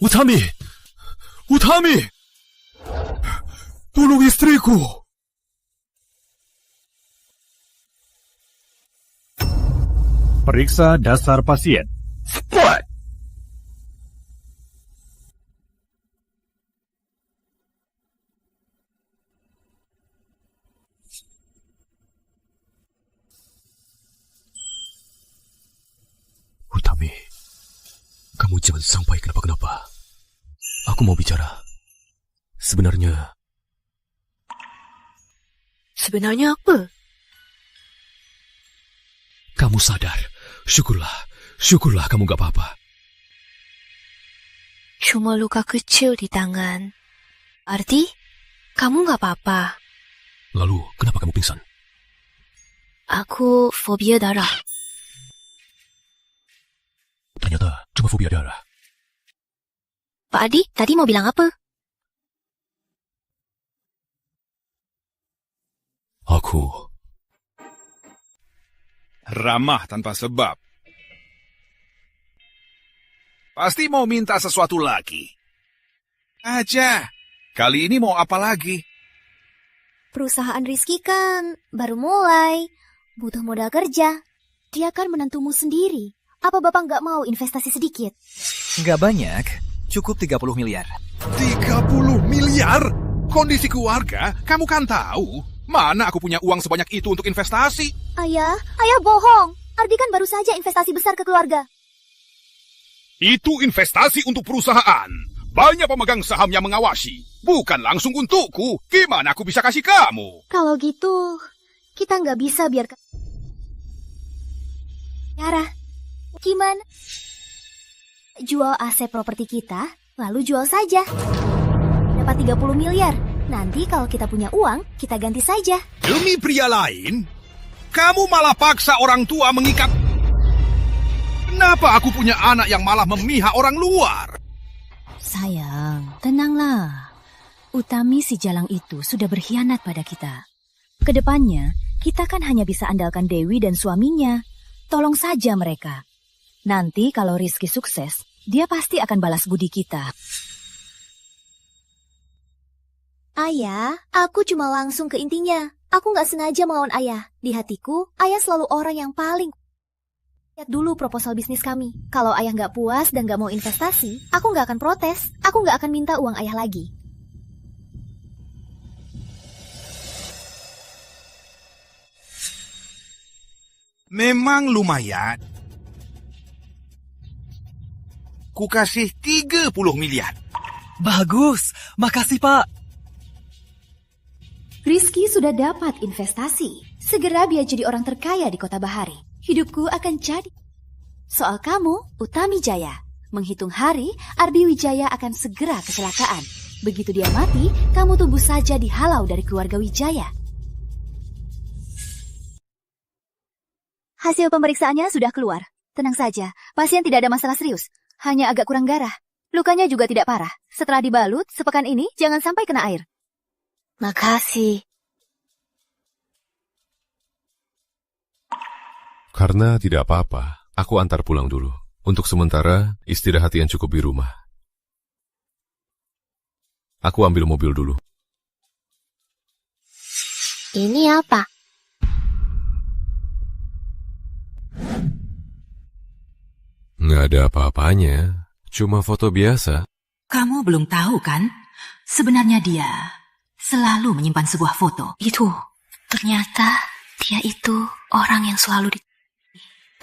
Utami! Tolong istriku! Periksa dasar pasien. Cepat! Utami, kamu jangan sampai kenapa-kenapa. Aku mau bicara. Sebenarnya apa? Kamu sadar. Syukurlah kamu gak apa-apa. Cuma luka kecil di tangan. Arti, kamu gak apa-apa. Lalu, kenapa kamu pingsan? Aku fobia darah. Ternyata cuma fobia darah. Pak Adi, tadi mau bilang apa? Aku ramah tanpa sebab. Pasti mau minta sesuatu lagi. Aja, kali ini mau apa lagi? Perusahaan Rizky kan baru mulai, butuh modal kerja. Dia kan menantumu sendiri. Apa Bapak nggak mau investasi sedikit? Nggak banyak, cukup 30 miliar. 30 miliar? Kondisi keluarga, kamu kan tahu. Mana aku punya uang sebanyak itu untuk investasi? Ayah bohong. Ardi kan baru saja investasi besar ke keluarga. Itu investasi untuk perusahaan. Banyak pemegang saham yang mengawasi. Bukan langsung untukku. Gimana aku bisa kasih kamu? Kalau gitu, kita nggak bisa biarkan... Yara, gimana? Jual aset properti kita, lalu jual saja. Dapat 30 miliar. Nanti kalau kita punya uang, kita ganti saja. Demi pria lain, kamu malah paksa orang tua mengikat. Kenapa aku punya anak yang malah memihak orang luar? Sayang, tenanglah. Utami si Jalang itu sudah berkhianat pada kita. Kedepannya, kita kan hanya bisa andalkan Dewi dan suaminya. Tolong saja mereka. Nanti kalau Rizky sukses, dia pasti akan balas budi kita. Ayah, aku cuma langsung ke intinya. Aku nggak sengaja melawan ayah. Di hatiku, ayah selalu orang yang paling... Lihat dulu proposal bisnis kami. Kalau ayah nggak puas dan nggak mau investasi, aku nggak akan protes. Aku nggak akan minta uang ayah lagi. Memang lumayan. Ku kasih 30 miliar. Bagus, makasih Pak. Rizky sudah dapat investasi. Segera dia jadi orang terkaya di Kota Bahari. Hidupku akan jadi... Soal kamu, Utami Jaya. Menghitung hari, Ardi Wijaya akan segera kecelakaan. Begitu dia mati, kamu tumbuh saja dihalau dari keluarga Wijaya. Hasil pemeriksaannya sudah keluar. Tenang saja, pasien tidak ada masalah serius. Hanya agak kurang darah. Lukanya juga tidak parah. Setelah dibalut, sepekan ini jangan sampai kena air. Makasih. Karena tidak apa-apa, aku antar pulang dulu. Untuk sementara, istirahat yang cukup di rumah. Aku ambil mobil dulu. Ini apa? Nggak ada apa-apanya, cuma foto biasa. Kamu belum tahu kan? Sebenarnya dia selalu menyimpan sebuah foto. Itu, ternyata dia itu orang yang selalu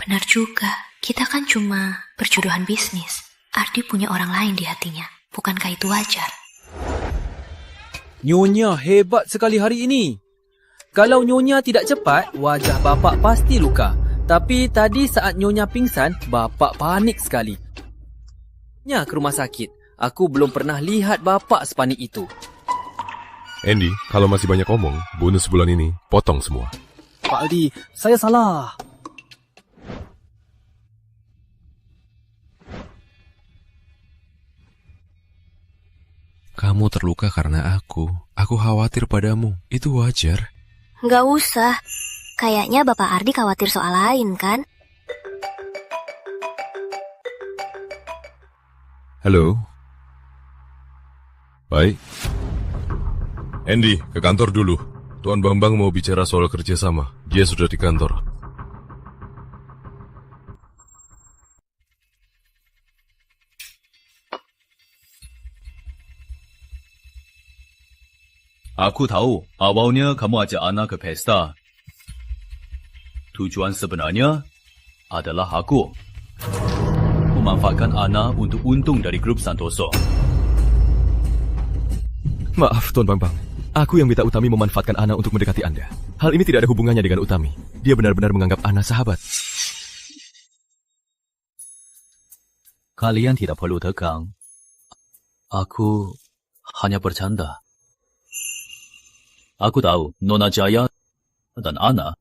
Benar juga, kita kan cuma berjodohan bisnis. Ardi punya orang lain di hatinya. Bukankah itu wajar? Nyonya hebat sekali hari ini. Kalau Nyonya tidak cepat, wajah bapak pasti luka. Tapi tadi saat Nyonya pingsan, bapak panik sekali. Nya ke rumah sakit. Aku belum pernah lihat bapak sepanik itu. Andy, kalau masih banyak omong, bonus bulan ini potong semua. Pak Aldi, saya salah. Kamu terluka karena aku. Aku khawatir padamu. Itu wajar. Nggak usah. Kayaknya Bapak Ardi khawatir soal lain, kan? Halo. Baik. Andy, ke kantor dulu. Tuan Bambang mau bicara soal kerjasama. Dia sudah di kantor. Aku tahu, awalnya kamu ajak Ana ke pesta. Tujuan sebenarnya adalah aku. Memanfaatkan Ana untuk untung dari grup Santoso. Maaf, Tuan Bambang. Aku yang minta Utami memanfaatkan Ana untuk mendekati Anda. Hal ini tidak ada hubungannya dengan Utami. Dia benar-benar menganggap Ana sahabat. Kalian tidak perlu tegang. Aku hanya bercanda. Aku tahu Nona Jaya dan Ana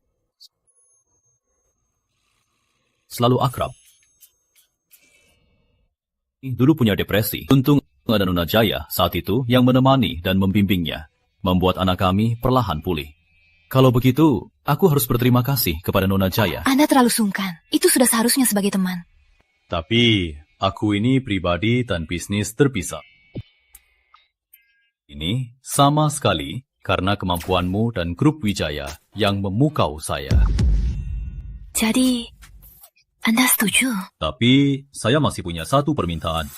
selalu akrab. Dulu punya depresi. Untung ada Nona Jaya saat itu yang menemani dan membimbingnya, membuat anak kami perlahan pulih. Kalau begitu, aku harus berterima kasih kepada Nona Jaya. Anda terlalu sungkan. Itu sudah seharusnya sebagai teman. Tapi, aku ini pribadi dan bisnis terpisah. Ini sama sekali karena kemampuanmu dan grup Wijaya yang memukau saya. Jadi, Anda setuju? Tapi, saya masih punya satu permintaan.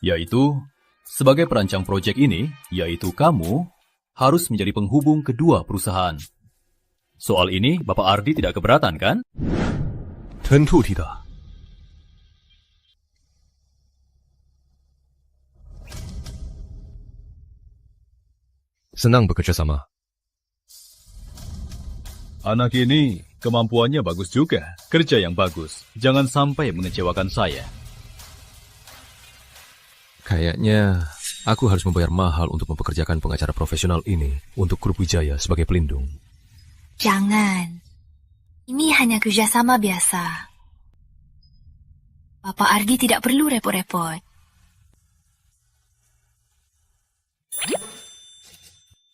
Yaitu, sebagai perancang proyek ini, yaitu kamu harus menjadi penghubung kedua perusahaan. Soal ini, Bapak Ardi tidak keberatan, kan? Tentu tidak. Senang bekerja sama. Anak ini kemampuannya bagus juga. Kerja yang bagus. Jangan sampai mengecewakan saya. Kayaknya aku harus membayar mahal untuk mempekerjakan pengacara profesional ini untuk grup Wijaya sebagai pelindung. Jangan. Ini hanya kerjasama biasa. Bapak Ardi tidak perlu repot-repot.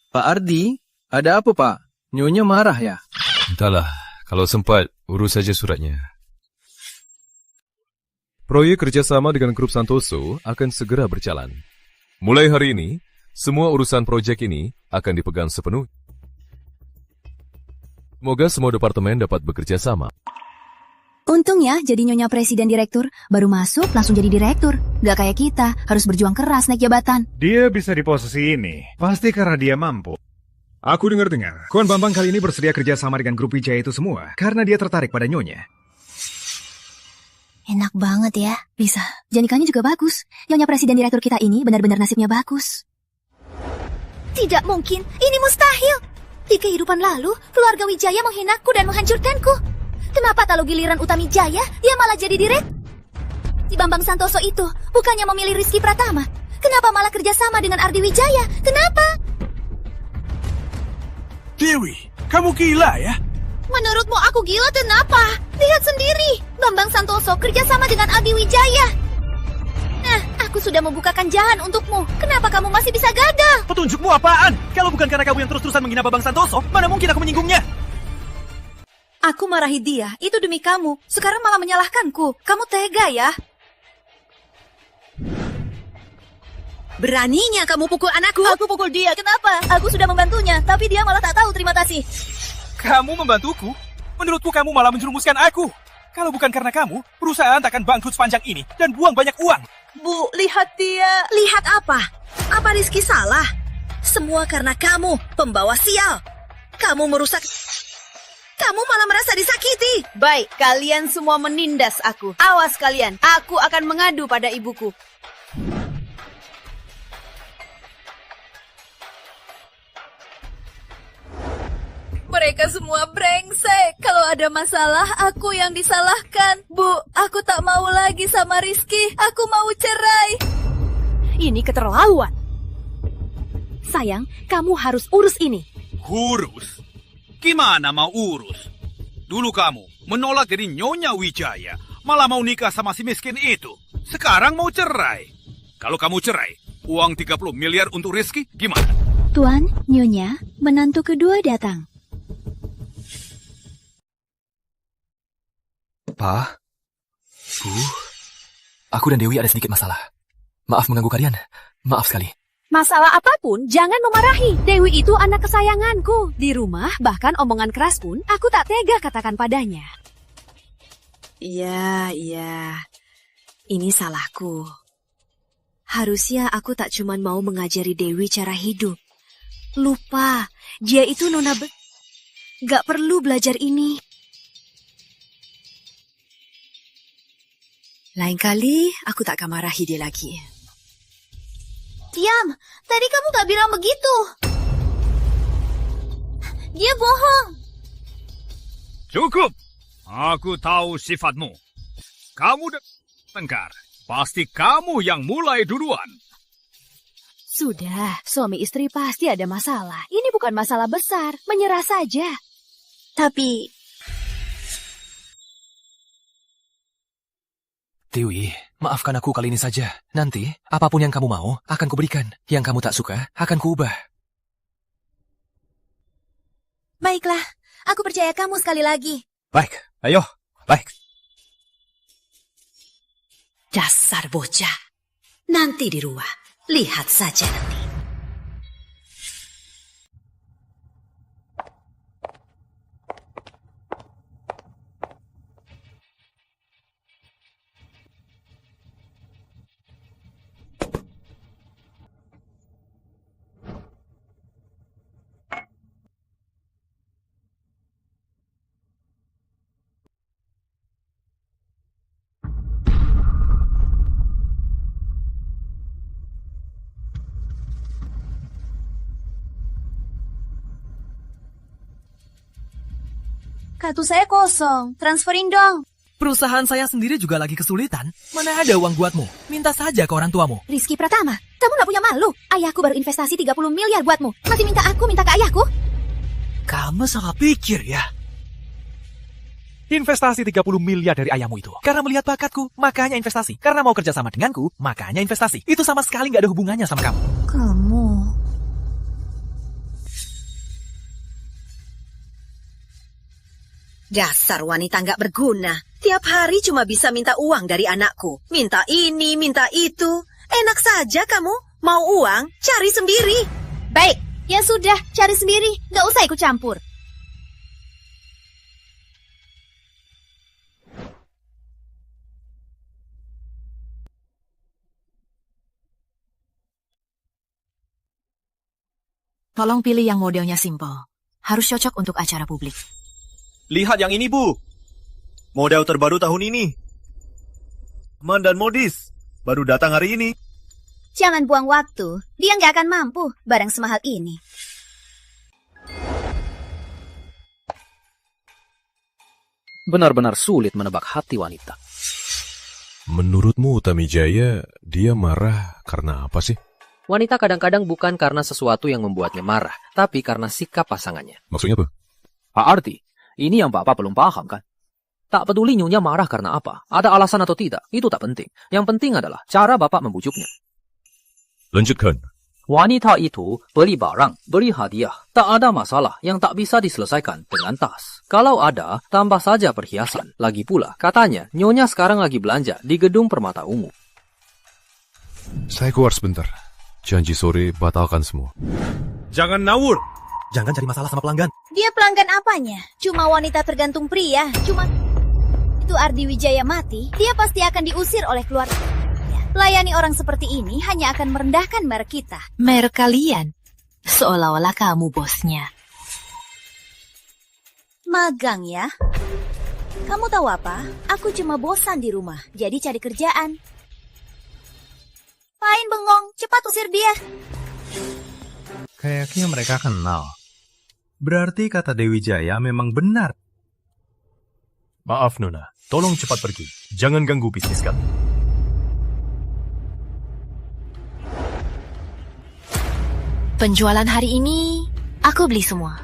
Pak Ardi, ada apa Pak? Nyonya marah ya? Entahlah, kalau sempat, urus saja suratnya. Proyek kerjasama dengan grup Santoso akan segera berjalan. Mulai hari ini, Semua urusan proyek ini akan dipegang sepenuhnya. Semoga semua departemen dapat bekerja sama. Untung ya jadi nyonya presiden direktur. Baru masuk langsung jadi direktur. Gak kayak kita, harus berjuang keras naik jabatan. Dia bisa di posisi ini, pasti karena dia mampu. Aku dengar-dengar, Koan Bambang kali ini bersedia kerja sama dengan grup Wijaya itu semua, karena dia tertarik pada Nyonya. Enak banget ya, bisa. Janikannya juga bagus. Nyonya presiden direktur kita ini benar-benar nasibnya bagus. Tidak mungkin, ini mustahil. Di kehidupan lalu, keluarga Wijaya menghinaku dan menghancurkanku. Kenapa kalau giliran Utami Jaya, dia malah jadi direktur? Si Bambang Santoso itu bukannya memilih Rizky Pratama. Kenapa malah kerjasama dengan Ardi Wijaya? Kenapa? Dewi, kamu gila ya? Menurutmu aku gila kenapa? Lihat sendiri, Bambang Santoso kerjasama dengan Ardi Wijaya. Nah, aku sudah membukakan jalan untukmu. Kenapa kamu masih bisa gagal? Petunjukmu apaan? Kalau bukan karena kamu yang terus-terusan menghina Bambang Santoso, mana mungkin aku menyinggungnya? Aku marahi dia, itu demi kamu. Sekarang malah menyalahkanku. Kamu tega ya? Beraninya kamu pukul anakku? Aku pukul dia, kenapa? Aku sudah membantunya, tapi dia malah tak tahu terima kasih. Kamu membantuku? Menurutku kamu malah menjerumuskan aku. Kalau bukan karena kamu, perusahaan takkan bangkrut sepanjang ini dan buang banyak uang. Bu, lihat dia. Lihat apa? Apa Rizky salah? Semua karena kamu, pembawa sial. Kamu merusak... Kamu malah merasa disakiti. Baik, kalian semua menindas aku. Awas kalian, aku akan mengadu pada ibuku. Mereka semua brengsek. Kalau ada masalah, aku yang disalahkan. Bu, aku tak mau lagi sama Rizky. Aku mau cerai. Ini keterlaluan. Sayang, kamu harus urus ini. Urus? Gimana mau urus? Dulu kamu menolak jadi Nyonya Wijaya, malah mau nikah sama si miskin itu. Sekarang mau cerai. Kalau kamu cerai, uang 30 miliar untuk Rizky gimana? Tuan, Nyonya, menantu kedua datang. Pa, Bu, aku dan Dewi ada sedikit masalah. Maaf mengganggu kalian. Maaf sekali. Masalah apapun, jangan memarahi. Dewi itu anak kesayanganku. Di rumah, bahkan omongan keras pun, aku tak tega katakan padanya. Iya. Ini salahku. Harusnya aku tak cuma mau mengajari Dewi cara hidup. Lupa, dia itu nona gak perlu belajar ini. Lain kali, aku tak akan marahi dia lagi. Diam, tadi kamu gak bilang begitu. Dia bohong. Cukup. Aku tahu sifatmu. Kamu tengkar. Pasti kamu yang mulai duluan. Sudah, suami istri pasti ada masalah. Ini bukan masalah besar, menyerah saja. Tapi... Dewi, maafkan aku kali ini saja. Nanti, apapun yang kamu mau, akan kuberikan. Yang kamu tak suka, akan kuubah. Baiklah, aku percaya kamu sekali lagi. Baik, ayo. Baik. Dasar bocah. Nanti di rumah, lihat saja nanti. Kartu saya kosong, transferin dong. Perusahaan saya sendiri juga lagi kesulitan. Mana ada uang buatmu? Minta saja ke orang tuamu. Rizky Pratama, kamu gak punya malu? Ayahku baru investasi 30 miliar buatmu. Masih minta ke ayahku? Kamu salah pikir ya. Investasi 30 miliar dari ayahmu itu. Karena melihat bakatku, makanya investasi. Karena mau kerja sama denganku, makanya investasi. Itu sama sekali gak ada hubungannya sama kamu. Kamu... Dasar wanita nggak berguna. Tiap hari cuma bisa minta uang dari anakku. Minta ini, minta itu. Enak saja kamu. Mau uang? Cari sendiri. Baik, ya sudah, cari sendiri. Nggak usah ikut campur. Tolong pilih yang modelnya simpel. Harus cocok untuk acara publik. Lihat yang ini, Bu. Model terbaru tahun ini. Man dan modis. Baru datang hari ini. Jangan buang waktu. Dia nggak akan mampu barang semahal ini. Benar-benar sulit menebak hati wanita. Menurutmu Utami Jaya, dia marah karena apa sih? Wanita kadang-kadang bukan karena sesuatu yang membuatnya marah, tapi karena sikap pasangannya. Maksudnya apa? Pak Arti, ini yang Bapak belum paham kan? Tak peduli nyonya marah karena apa, ada alasan atau tidak, itu tak penting. Yang penting adalah cara Bapak membujuknya. Lanjutkan. Wanita itu beli barang, beli hadiah. Tak ada masalah yang tak bisa diselesaikan dengan tas. Kalau ada, tambah saja perhiasan. Lagi pula, katanya, nyonya sekarang lagi belanja di gedung Permata Ungu. Saya keluar sebentar. Janji sore batalkan semua. Jangan ngawur. Jangan cari masalah sama pelanggan. Dia pelanggan apanya? Cuma wanita tergantung pria. Cuma itu Ardi Wijaya mati, dia pasti akan diusir oleh keluarga. Layani orang seperti ini hanya akan merendahkan merek kita. Merek kalian? Seolah-olah kamu bosnya. Magang ya? Kamu tahu apa? Aku cuma bosan di rumah, jadi cari kerjaan. Pain bengong, cepat usir dia. Kayaknya mereka kenal. Berarti kata Dewi Jaya memang benar. Maaf Nona, tolong cepat pergi. Jangan ganggu bisnis kami. Penjualan hari ini, aku beli semua.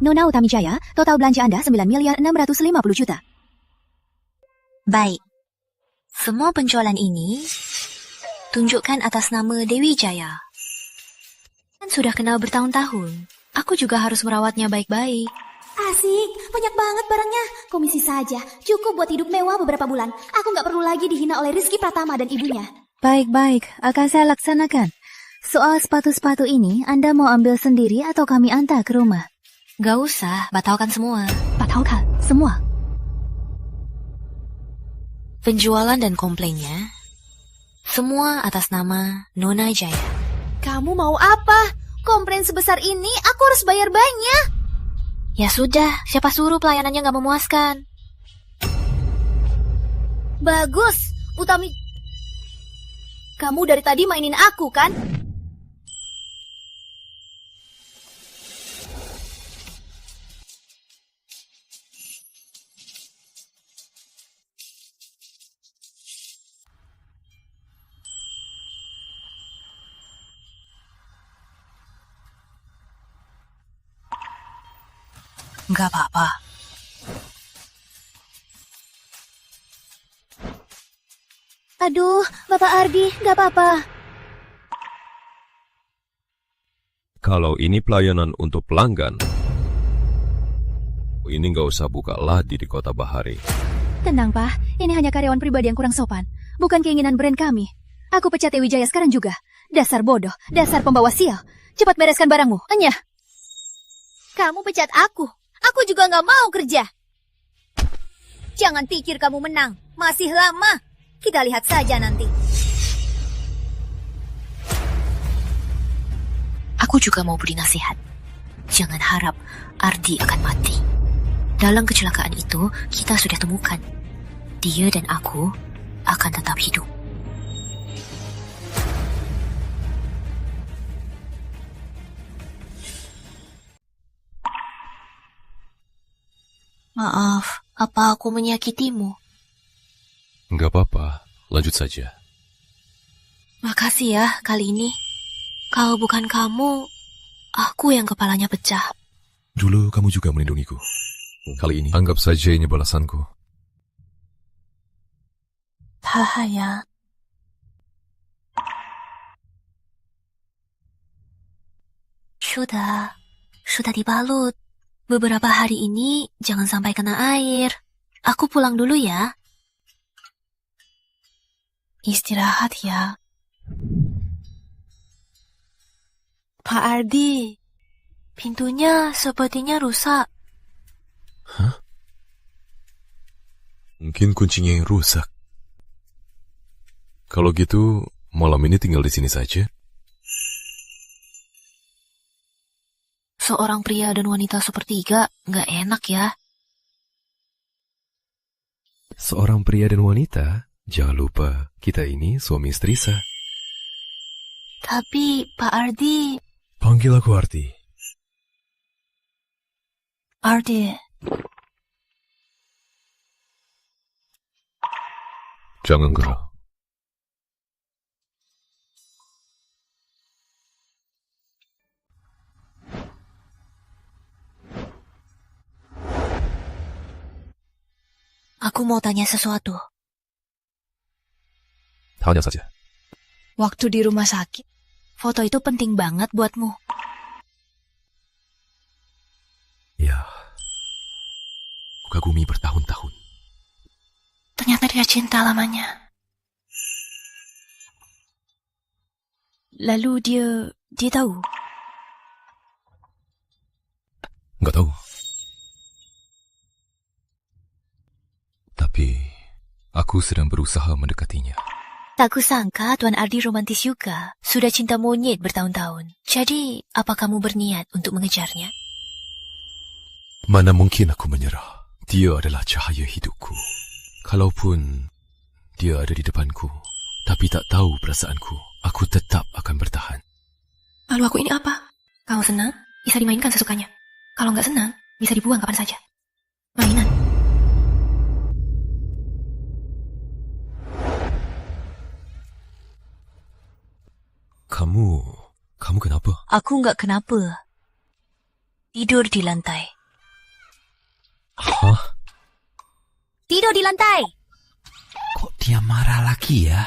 Nona Utami Jaya, total belanja Anda 9.650 juta. Baik. Semua penjualan ini tunjukkan atas nama Dewi Jaya. Kan sudah kenal bertahun-tahun. Aku juga harus merawatnya baik-baik. Asik, banyak banget barangnya. Komisi saja, cukup buat hidup mewah beberapa bulan. Aku nggak perlu lagi dihina oleh Rizky Pratama dan ibunya. Baik-baik, akan saya laksanakan. Soal sepatu-sepatu ini, Anda mau ambil sendiri atau kami antar ke rumah? Gak usah, batalkan semua. Batalkan semua? Penjualan dan komplainnya, semua atas nama Nona Jaya. Kamu mau apa? Komplain sebesar ini, aku harus bayar banyak. Ya sudah, siapa suruh pelayanannya gak memuaskan? Bagus, Utami. Kamu dari tadi mainin aku, kan? Nggak apa-apa. Aduh, Bapak Ardi, nggak apa-apa. Kalau ini pelayanan untuk pelanggan, ini nggak usah buka ladi di Kota Bahari. Tenang, Pak. Ini hanya karyawan pribadi yang kurang sopan. Bukan keinginan brand kami. Aku pecat Dewi Jaya sekarang juga. Dasar bodoh, dasar pembawa sial. Cepat bereskan barangmu, enyah. Kamu pecat aku. Aku juga nggak mau kerja. Jangan pikir kamu menang. Masih lama. Kita lihat saja nanti. Aku juga mau beri nasihat. Jangan harap Ardi akan mati. Dalam kecelakaan itu, kita sudah temukan. Dia dan aku akan tetap hidup. Maaf, apa aku menyakitimu? Nggak apa-apa, lanjut saja. Makasih ya kali ini. Kalau bukan kamu, aku yang kepalanya pecah. Dulu kamu juga melindungiku. Kali ini, anggap saja ini balasanku. Bahaya. Sudah dibalut. Beberapa hari ini jangan sampai kena air. Aku pulang dulu ya. Istirahat ya. Pak Ardi, pintunya sepertinya rusak. Hah? Mungkin kuncinya yang rusak. Kalau gitu, malam ini tinggal di sini saja. Seorang pria dan wanita sepertiga nggak enak ya. Seorang pria dan wanita? Jangan lupa, kita ini suami istri sah. Tapi Pak Ardi... Panggil aku Ardi. Ardi. Jangan gerak. Aku mau tanya sesuatu. Tanya saja. Waktu di rumah sakit, foto itu penting banget buatmu. Ya, aku kagumi bertahun-tahun. Ternyata dia cinta lamanya. Lalu dia tahu? Nggak tahu. Tapi, aku sedang berusaha mendekatinya. Tak kusangka Tuan Ardi romantis juga. Sudah cinta monyet bertahun-tahun. Jadi, apa kamu berniat untuk mengejarnya? Mana mungkin aku menyerah. Dia adalah cahaya hidupku. Kalaupun dia ada di depanku, tapi tak tahu perasaanku, aku tetap akan bertahan. Lalu aku ini apa? Kalau senang, bisa dimainkan sesukanya. Kalau nggak senang, bisa dibuang kapan saja. Mainan. Kamu kenapa? Aku nggak kenapa. Tidur di lantai. Hah? Tidur di lantai. Kok dia marah lagi ya?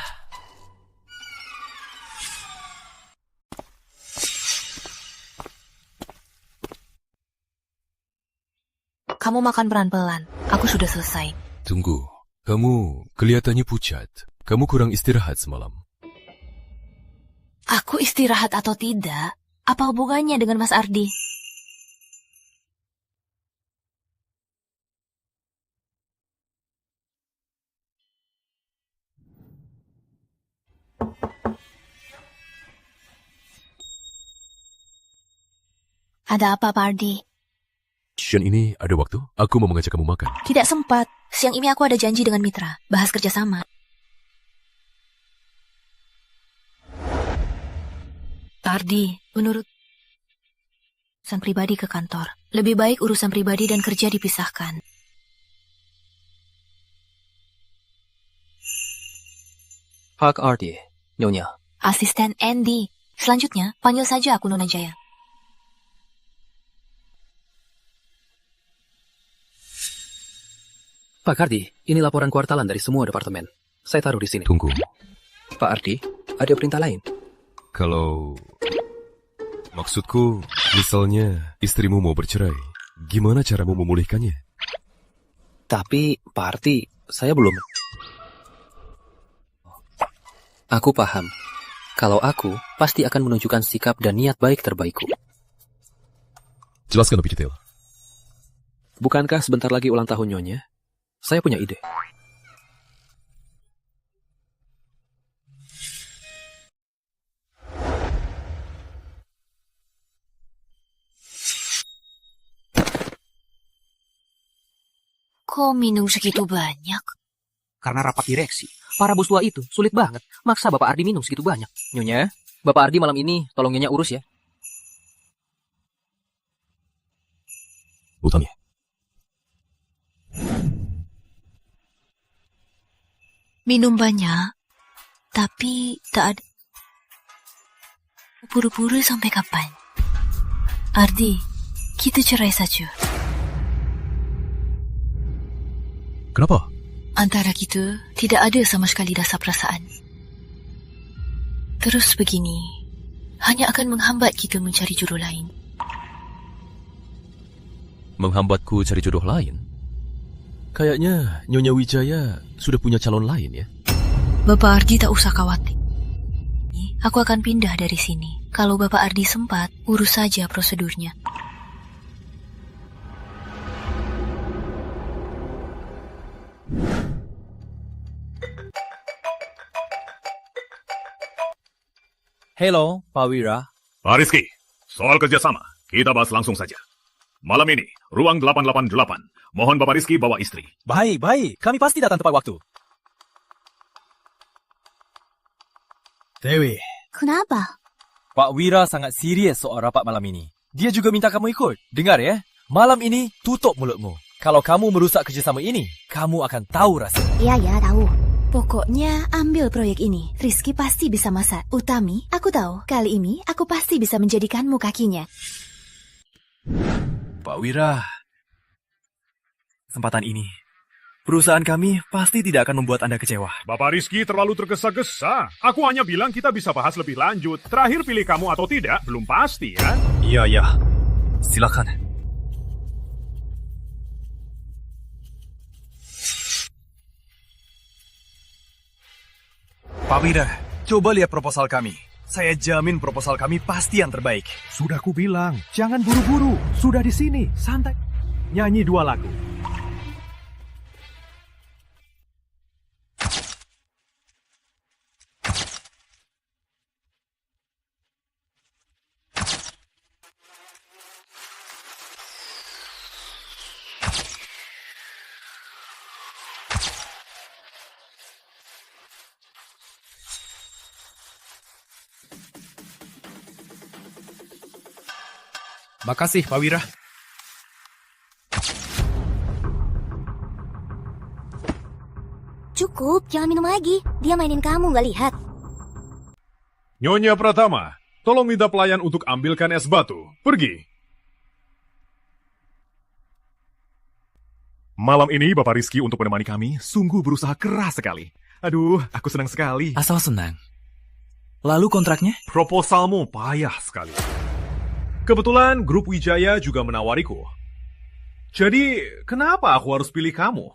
Kamu makan pelan-pelan. Aku sudah selesai. Tunggu, kamu kelihatannya pucat. Kamu kurang istirahat semalam. Aku istirahat atau tidak, apa hubungannya dengan Mas Ardi? Ada apa, Pak Ardi? Siang ini ada waktu? Aku mau mengajak kamu makan. Tidak sempat. Siang ini aku ada janji dengan mitra. Bahas kerjasama. Ardi, menurut urusan pribadi ke kantor. Lebih baik urusan pribadi dan kerja dipisahkan. Pak Ardi, Nyonya. Asisten Andy. Selanjutnya, panggil saja aku Nona Jaya. Pak Ardi, ini laporan kuartalan dari semua departemen. Saya taruh di sini. Tunggu. Pak Ardi, ada perintah lain? Kalau... Maksudku, misalnya istrimu mau bercerai, gimana caramu memulihkannya? Tapi, Pak Ardi, saya belum... Aku paham. Kalau aku, pasti akan menunjukkan sikap dan niat baik terbaikku. Jelaskan lebih detail. Bukankah sebentar lagi ulang tahun Nyonya? Saya punya ide. Kok minum segitu banyak? Karena rapat direksi. Para bos tua itu sulit banget maksa Bapak Ardi minum segitu banyak. Nyonya, Bapak Ardi malam ini tolong Nyonya urus ya. Utami. Minum banyak, tapi tak ada. Buru-buru sampai kapan? Ardi, kita cerai saja. Kenapa? Antara kita tidak ada sama sekali dasar perasaan. Terus begini, hanya akan menghambat kita mencari jodoh lain. Menghambatku cari jodoh lain? Kayaknya Nyonya Wijaya sudah punya calon lain ya? Bapak Ardi tak usah khawatir. Aku akan pindah dari sini. Kalau Bapak Ardi sempat, urus saja prosedurnya. Halo, Pak Wira. Pak Rizky, soal kerjasama, kita bahas langsung saja. Malam ini, ruang 888. Mohon Bapak Rizky bawa istri. Baik. Kami pasti datang tepat waktu. Dewi. Kenapa? Pak Wira sangat serius soal rapat malam ini. Dia juga minta kamu ikut. Dengar ya, malam ini tutup mulutmu. Kalau kamu merusak kerjasama ini, kamu akan tahu rasa. Ya, tahu. Pokoknya ambil proyek ini. Rizky pasti bisa masak. Utami, aku tahu. Kali ini aku pasti bisa menjadikanmu kakinya. Pak Wira, kesempatan ini, perusahaan kami pasti tidak akan membuat Anda kecewa. Bapak Rizky terlalu tergesa-gesa. Aku hanya bilang kita bisa bahas lebih lanjut. Terakhir pilih kamu atau tidak, belum pasti ya. Iya. Silakan. Pak Wira, coba lihat proposal kami. Saya jamin proposal kami pasti yang terbaik. Sudah ku bilang, jangan buru-buru. Sudah di sini, santai. Nyanyi 2 lagu. Makasih, Pak Wira. Cukup, jangan minum lagi. Dia mainin kamu, nggak lihat. Nyonya Pratama, tolong minta pelayan untuk ambilkan es batu. Pergi. Malam ini Bapak Rizky untuk menemani kami sungguh berusaha keras sekali. Aduh, aku senang sekali. Asal senang. Lalu kontraknya? Proposalmu payah sekali. Kebetulan grup Wijaya juga menawariku. Jadi, kenapa aku harus pilih kamu?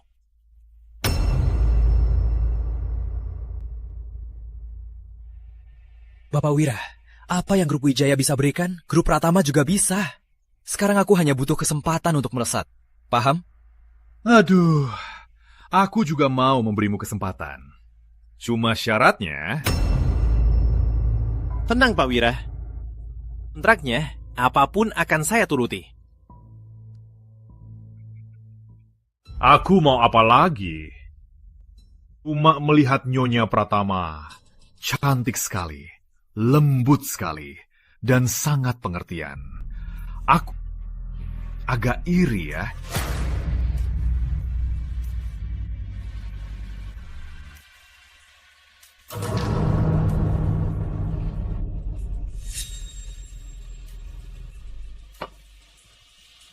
Bapak Wira, apa yang grup Wijaya bisa berikan, grup Pratama juga bisa. Sekarang aku hanya butuh kesempatan untuk melesat. Paham? Aduh, aku juga mau memberimu kesempatan. Cuma syaratnya... Tenang, Pak Wira. Kontraknya, apapun akan saya turuti. Aku mau apa lagi? Cuma melihat Nyonya Pratama. Cantik sekali, lembut sekali, dan sangat pengertian. Aku agak iri ya.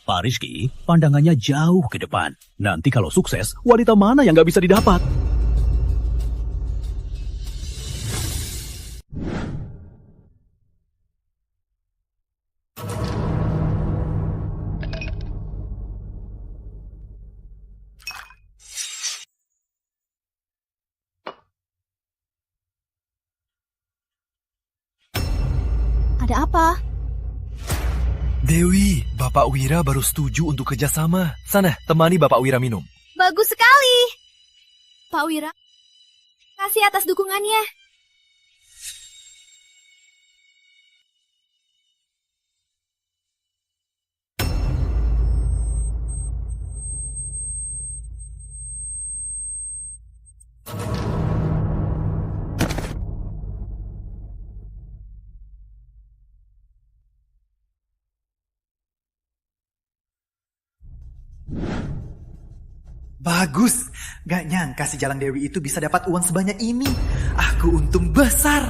Pak Rizky, pandangannya jauh ke depan. Nanti kalau sukses, wanita mana yang nggak bisa didapat? Ada apa? Dewi, Bapak Wira baru setuju untuk kerjasama. Sana, temani Bapak Wira minum. Bagus sekali. Pak Wira, kasih atas dukungannya. Bagus, gak nyangka si Jalang Dewi itu bisa dapat uang sebanyak ini. Aku untung besar.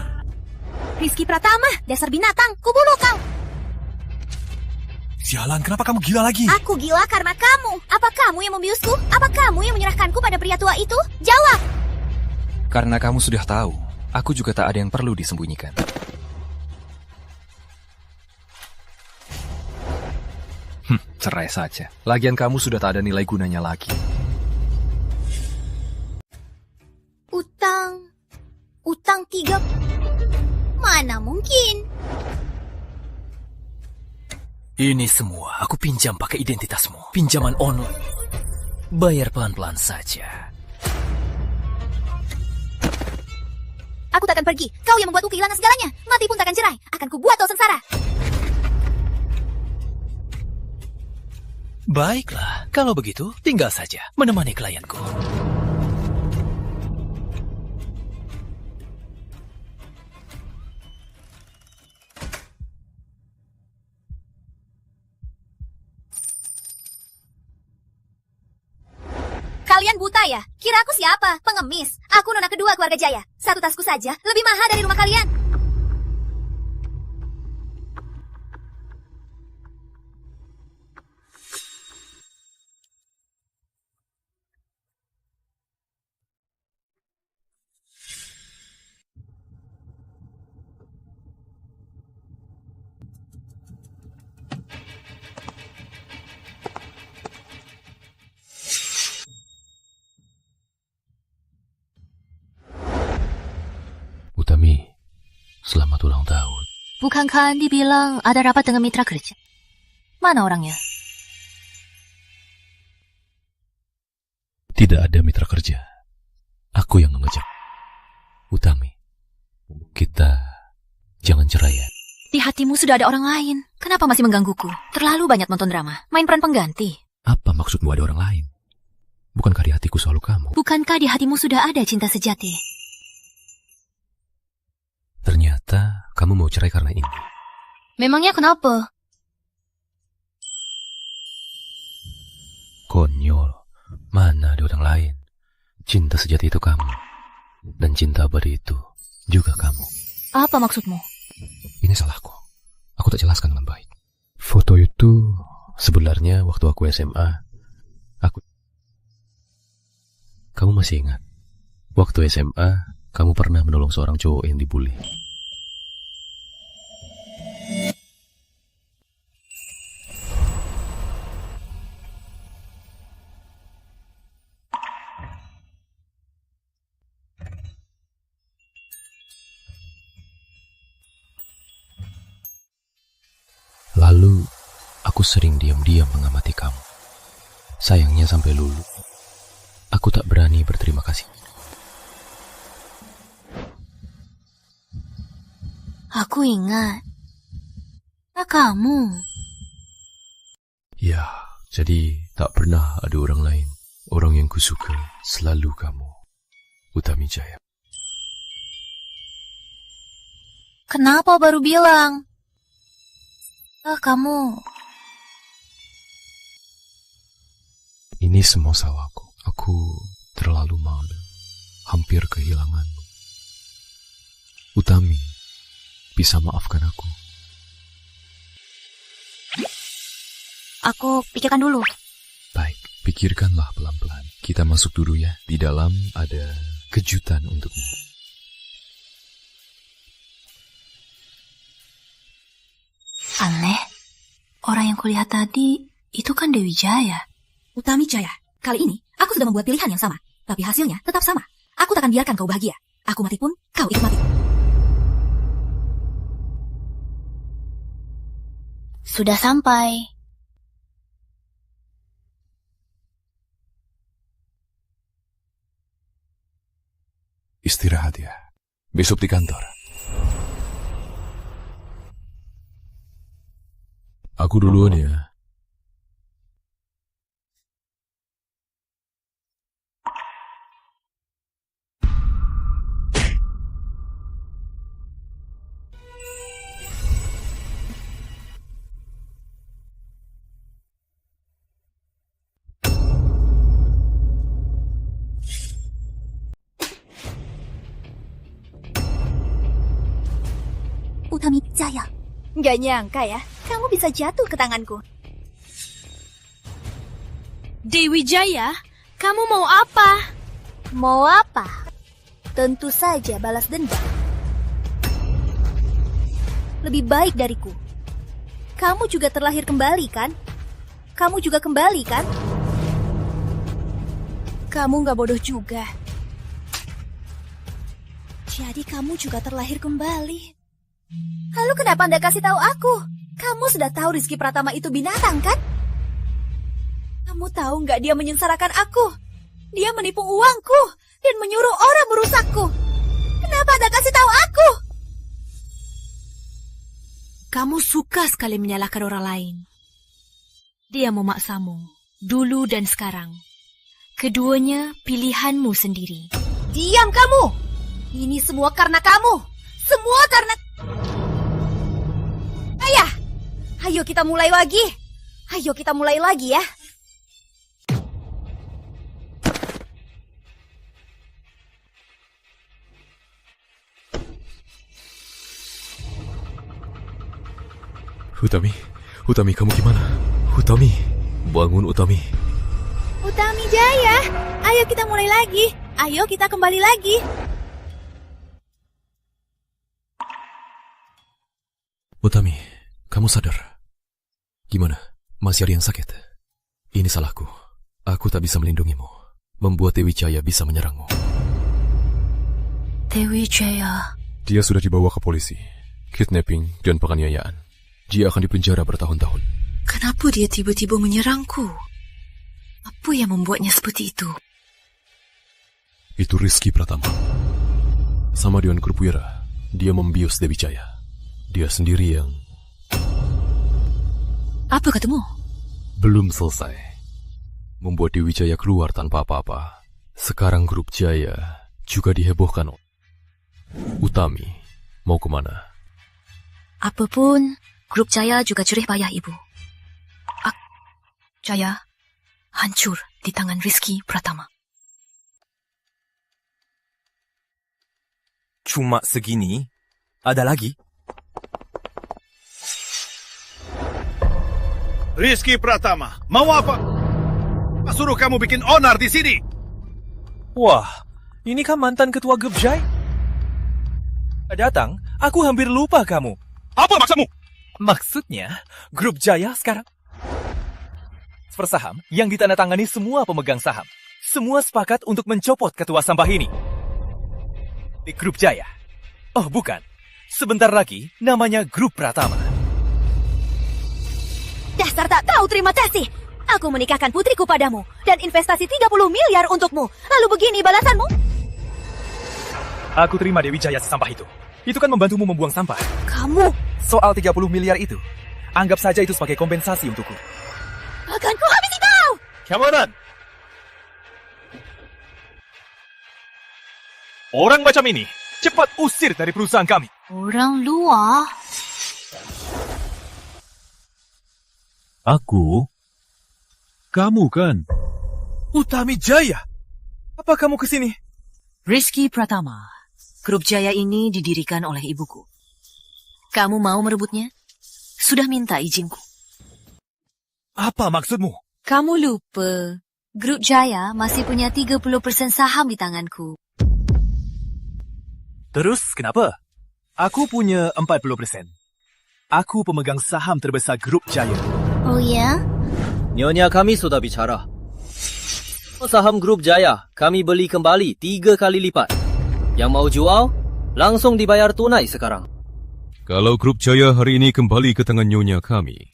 Rizky Pratama, dasar binatang, kubunuh kau. Sialan, kenapa kamu gila lagi? Aku gila karena kamu. Apa kamu yang membiusku? Apa kamu yang menyerahkanku pada pria tua itu? Jawab! Karena kamu sudah tahu, aku juga tak ada yang perlu disembunyikan. Cerai saja. Lagian kamu sudah tak ada nilai gunanya lagi. Utang 3... Mana mungkin? Ini semua aku pinjam pakai identitasmu. Pinjaman online. Bayar pelan-pelan saja. Aku takkan pergi. Kau yang membuatku kehilangan segalanya. Mati pun takkan cerai. Akan kubuat kau sengsara. Baiklah, kalau begitu tinggal saja menemani klienku. Kalian buta ya? Kira aku siapa? Pengemis. Aku nona kedua keluarga Jaya. Satu tasku saja lebih mahal dari rumah kalian. Utami, selamat ulang tahun. Bukankah Andi bilang ada rapat dengan mitra kerja? Mana orangnya? Tidak ada mitra kerja. Aku yang mengajak. Utami, kita jangan cerai ya. Di hatimu sudah ada orang lain. Kenapa masih menggangguku? Terlalu banyak nonton drama. Main peran pengganti. Apa maksudmu ada orang lain? Bukankah di hatiku selalu kamu? Bukankah di hatimu sudah ada cinta sejati? Ternyata kamu mau cerai karena ini. Memangnya kenapa? Konyol. Mana ada orang lain? Cinta sejati itu kamu. Dan cinta abadi itu juga kamu. Apa maksudmu? Ini salahku. Aku tak jelaskan dengan baik. Foto itu sebenarnya waktu aku SMA. Kamu masih ingat? Waktu SMA, kamu pernah menolong seorang cowok yang dibully. Lalu, aku sering diam-diam mengamati kamu. Sayangnya sampai lulu, aku tak berani berterima kasih. Aku ingat. Kamu. Ya, jadi tak pernah ada orang lain. Orang yang kusuka selalu kamu, Utami Jaya. Kenapa baru bilang? Kamu. Ini semua salahku. Aku terlalu malu. Hampir kehilanganmu. Utami, bisa maafkan aku? Aku pikirkan dulu. Baik, pikirkanlah pelan-pelan. Kita masuk dulu ya. Di dalam ada kejutan untukmu. Aneh. Orang yang kulihat tadi, itu kan Dewi Jaya. Utami Jaya, kali ini aku sudah membuat pilihan yang sama. Tapi hasilnya tetap sama. Aku takkan biarkan kau bahagia. Aku mati pun, kau ikut mati. Sudah sampai. Istirahat ya. Besok di kantor. Aku duluan ya. Utami Jaya. Gak nyangka ya, kamu bisa jatuh ke tanganku. Dewi Jaya, kamu mau apa? Mau apa? Tentu saja balas dendam. Lebih baik dariku. Kamu juga terlahir kembali, kan? Kamu juga kembali, kan? Kamu gak bodoh juga. Jadi kamu juga terlahir kembali. Lalu kenapa Anda kasih tahu aku? Kamu sudah tahu Rizky Pratama itu binatang, kan? Kamu tahu nggak dia menyengsarakan aku? Dia menipu uangku dan menyuruh orang merusakku. Kenapa Anda kasih tahu aku? Kamu suka sekali menyalahkan orang lain. Dia memaksamu, dulu dan sekarang. Keduanya pilihanmu sendiri. Diam kamu! Ini semua karena kamu. Semua karena... Ayah! Ayo kita mulai lagi. Ayo kita mulai lagi ya. Utami kamu gimana? Utami, bangun Utami. Utami Jaya, ayo kita mulai lagi. Ayo kita kembali lagi. Utami, kamu sadar? Gimana? Masih ada yang sakit? Ini salahku. Aku tak bisa melindungimu. Membuat Dewi Jaya bisa menyerangmu. Dewi Jaya. Dia sudah dibawa ke polisi. Kidnapping dan penganiayaan. Dia akan dipenjara bertahun-tahun. Kenapa dia tiba-tiba menyerangku? Apa yang membuatnya seperti itu? Itu Rizky Pratama. Sama dengan grup Wira, dia membius Dewi Jaya. Dia sendiri yang... Apa katamu? Belum selesai. Membuat Dewi Jaya keluar tanpa apa-apa. Sekarang grup Jaya juga dihebohkan. Utami, mau kemana? Apapun, grup Jaya juga jerih payah, Ibu. Jaya hancur di tangan Rizky Pratama. Cuma segini? Ada lagi? Rizky Pratama, mau apa? Suruh kamu bikin onar di sini. Wah, ini kan mantan ketua grup Jaya. Datang, aku hampir lupa kamu. Apa maksudmu? Maksudnya, grup Jaya sekarang bersaham yang ditandatangani semua pemegang saham. Semua sepakat untuk mencopot ketua sampah ini. Di grup Jaya. Oh bukan, sebentar lagi namanya grup Pratama. Dasar tak tahu terima kasih. Aku menikahkan putriku padamu dan investasi 30 miliar untukmu. Lalu begini balasanmu? Aku terima Dewi Jaya sampah itu. Itu kan membantumu membuang sampah. Kamu? Soal 30 miliar itu, anggap saja itu sebagai kompensasi untukku. Akan ku habisi kau! Keamanan! Orang macam ini, cepat usir dari perusahaan kami. Orang luar? Aku? Kamu kan? Utami Jaya! Apa kamu kesini? Rizky Pratama. Grup Jaya ini didirikan oleh ibuku. Kamu mau merebutnya? Sudah minta izinku. Apa maksudmu? Kamu lupa, Grup Jaya masih punya 30% saham di tanganku. Terus kenapa? Aku punya 40%. Aku pemegang saham terbesar Grup Jaya. Oh ya? Nyonya kami sudah bicara. Saham Grup Jaya kami beli kembali 3 kali lipat. Yang mau jual, langsung dibayar tunai sekarang. Kalau grup Jaya hari ini kembali ke tangan nyonya kami.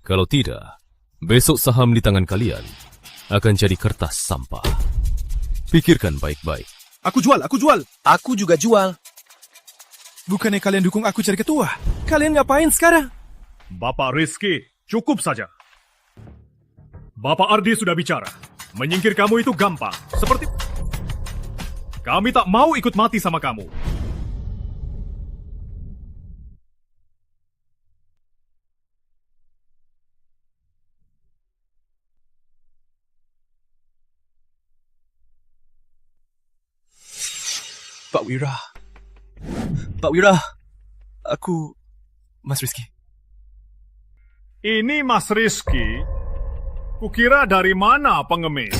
Kalau tidak, besok saham di tangan kalian akan jadi kertas sampah. Pikirkan baik-baik. Aku jual. Aku juga jual. Bukannya kalian dukung aku jadi ketua? Kalian ngapain sekarang? Bapak Rizky, cukup saja. Bapak Ardi sudah bicara. Menyingkir kamu itu gampang. Seperti... Kami tak mau ikut mati sama kamu. Pak Wira, aku... Mas Rizky. Ini Mas Rizky? Kukira dari mana pengemis?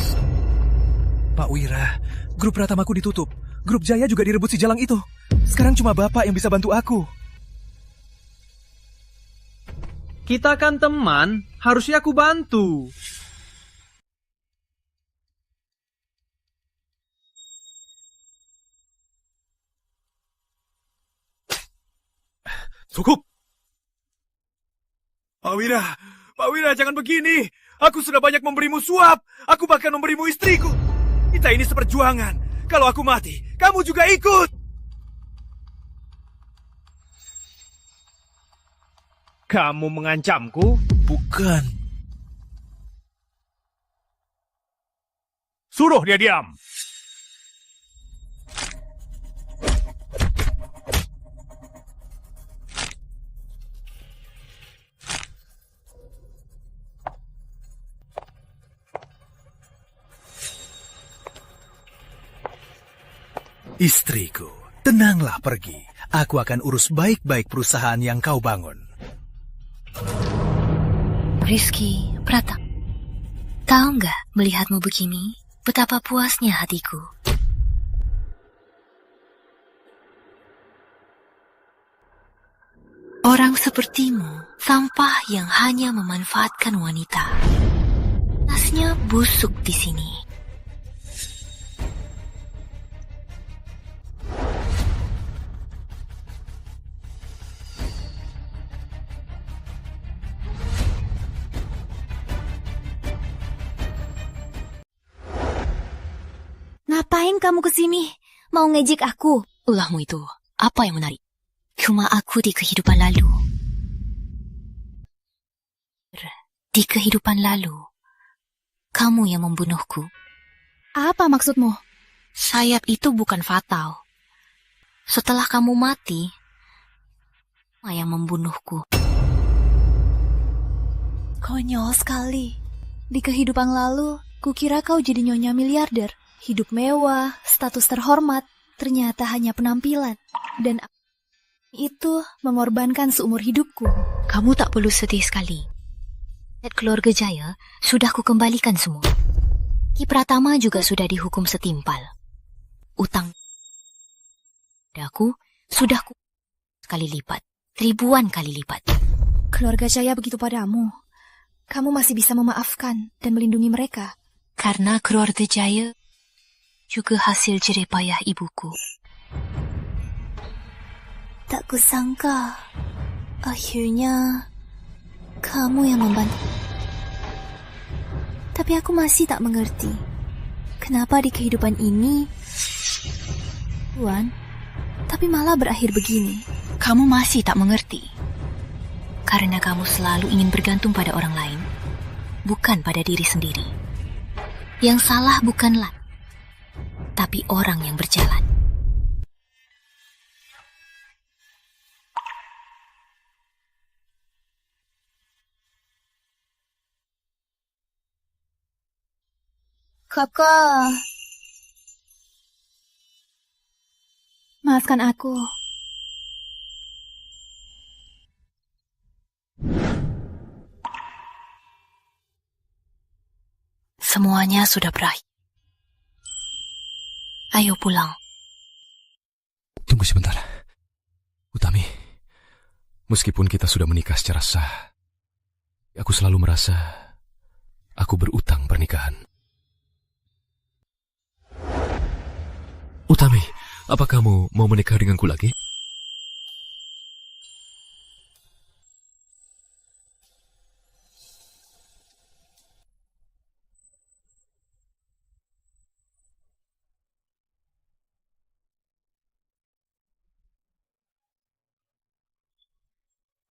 Pak Wira, grup Pratamaku ditutup. Grup Jaya juga direbut si Jalang itu. Sekarang cuma Bapak yang bisa bantu aku. Kita kan teman, harusnya aku bantu. Cukup. Pak Wira, jangan begini. Aku sudah banyak memberimu suap. Aku bahkan memberimu istriku. Kita ini seperjuangan. Kalau aku mati, kamu juga ikut. Kamu mengancamku? Bukan. Suruh dia diam. Istriku, tenanglah pergi. Aku akan urus baik-baik perusahaan yang kau bangun. Rizky Pratama, tahu nggak melihatmu begini, betapa puasnya hatiku. Orang sepertimu, sampah yang hanya memanfaatkan wanita. Tasnya busuk di sini. Ngapain kamu kesini? Mau ngejek aku? Ulahmu itu, apa yang menarik? Cuma aku di kehidupan lalu. Di kehidupan lalu, kamu yang membunuhku. Apa maksudmu? Sayap itu bukan fatal. Setelah kamu mati, yang membunuhku. Konyol sekali. Di kehidupan lalu, kukira kau jadi nyonya miliarder. Hidup mewah, status terhormat, ternyata hanya penampilan. Dan itu mengorbankan seumur hidupku. Kamu tak perlu sedih sekali. Keluarga Jaya sudah kukembalikan semua. Ki Pratama juga sudah dihukum setimpal. Utang padaku sudah sekali lipat, ribuan kali lipat. Keluarga Jaya begitu padamu. Kamu masih bisa memaafkan dan melindungi mereka. Karena keluarga Jaya juga hasil jerih payah ibuku. Tak kusangka, akhirnya kamu yang membantu. Tapi aku masih tak mengerti, kenapa di kehidupan ini, Tuan, tapi malah berakhir begini. Kamu masih tak mengerti, karena kamu selalu ingin bergantung pada orang lain, bukan pada diri sendiri. Yang salah bukanlah tapi orang yang berjalan. Kakak, maafkan aku. Semuanya sudah berakhir. Ayo pulang. Tunggu sebentar. Utami, meskipun kita sudah menikah secara sah, aku selalu merasa aku berutang pernikahan. Utami, apa kamu mau menikah denganku lagi?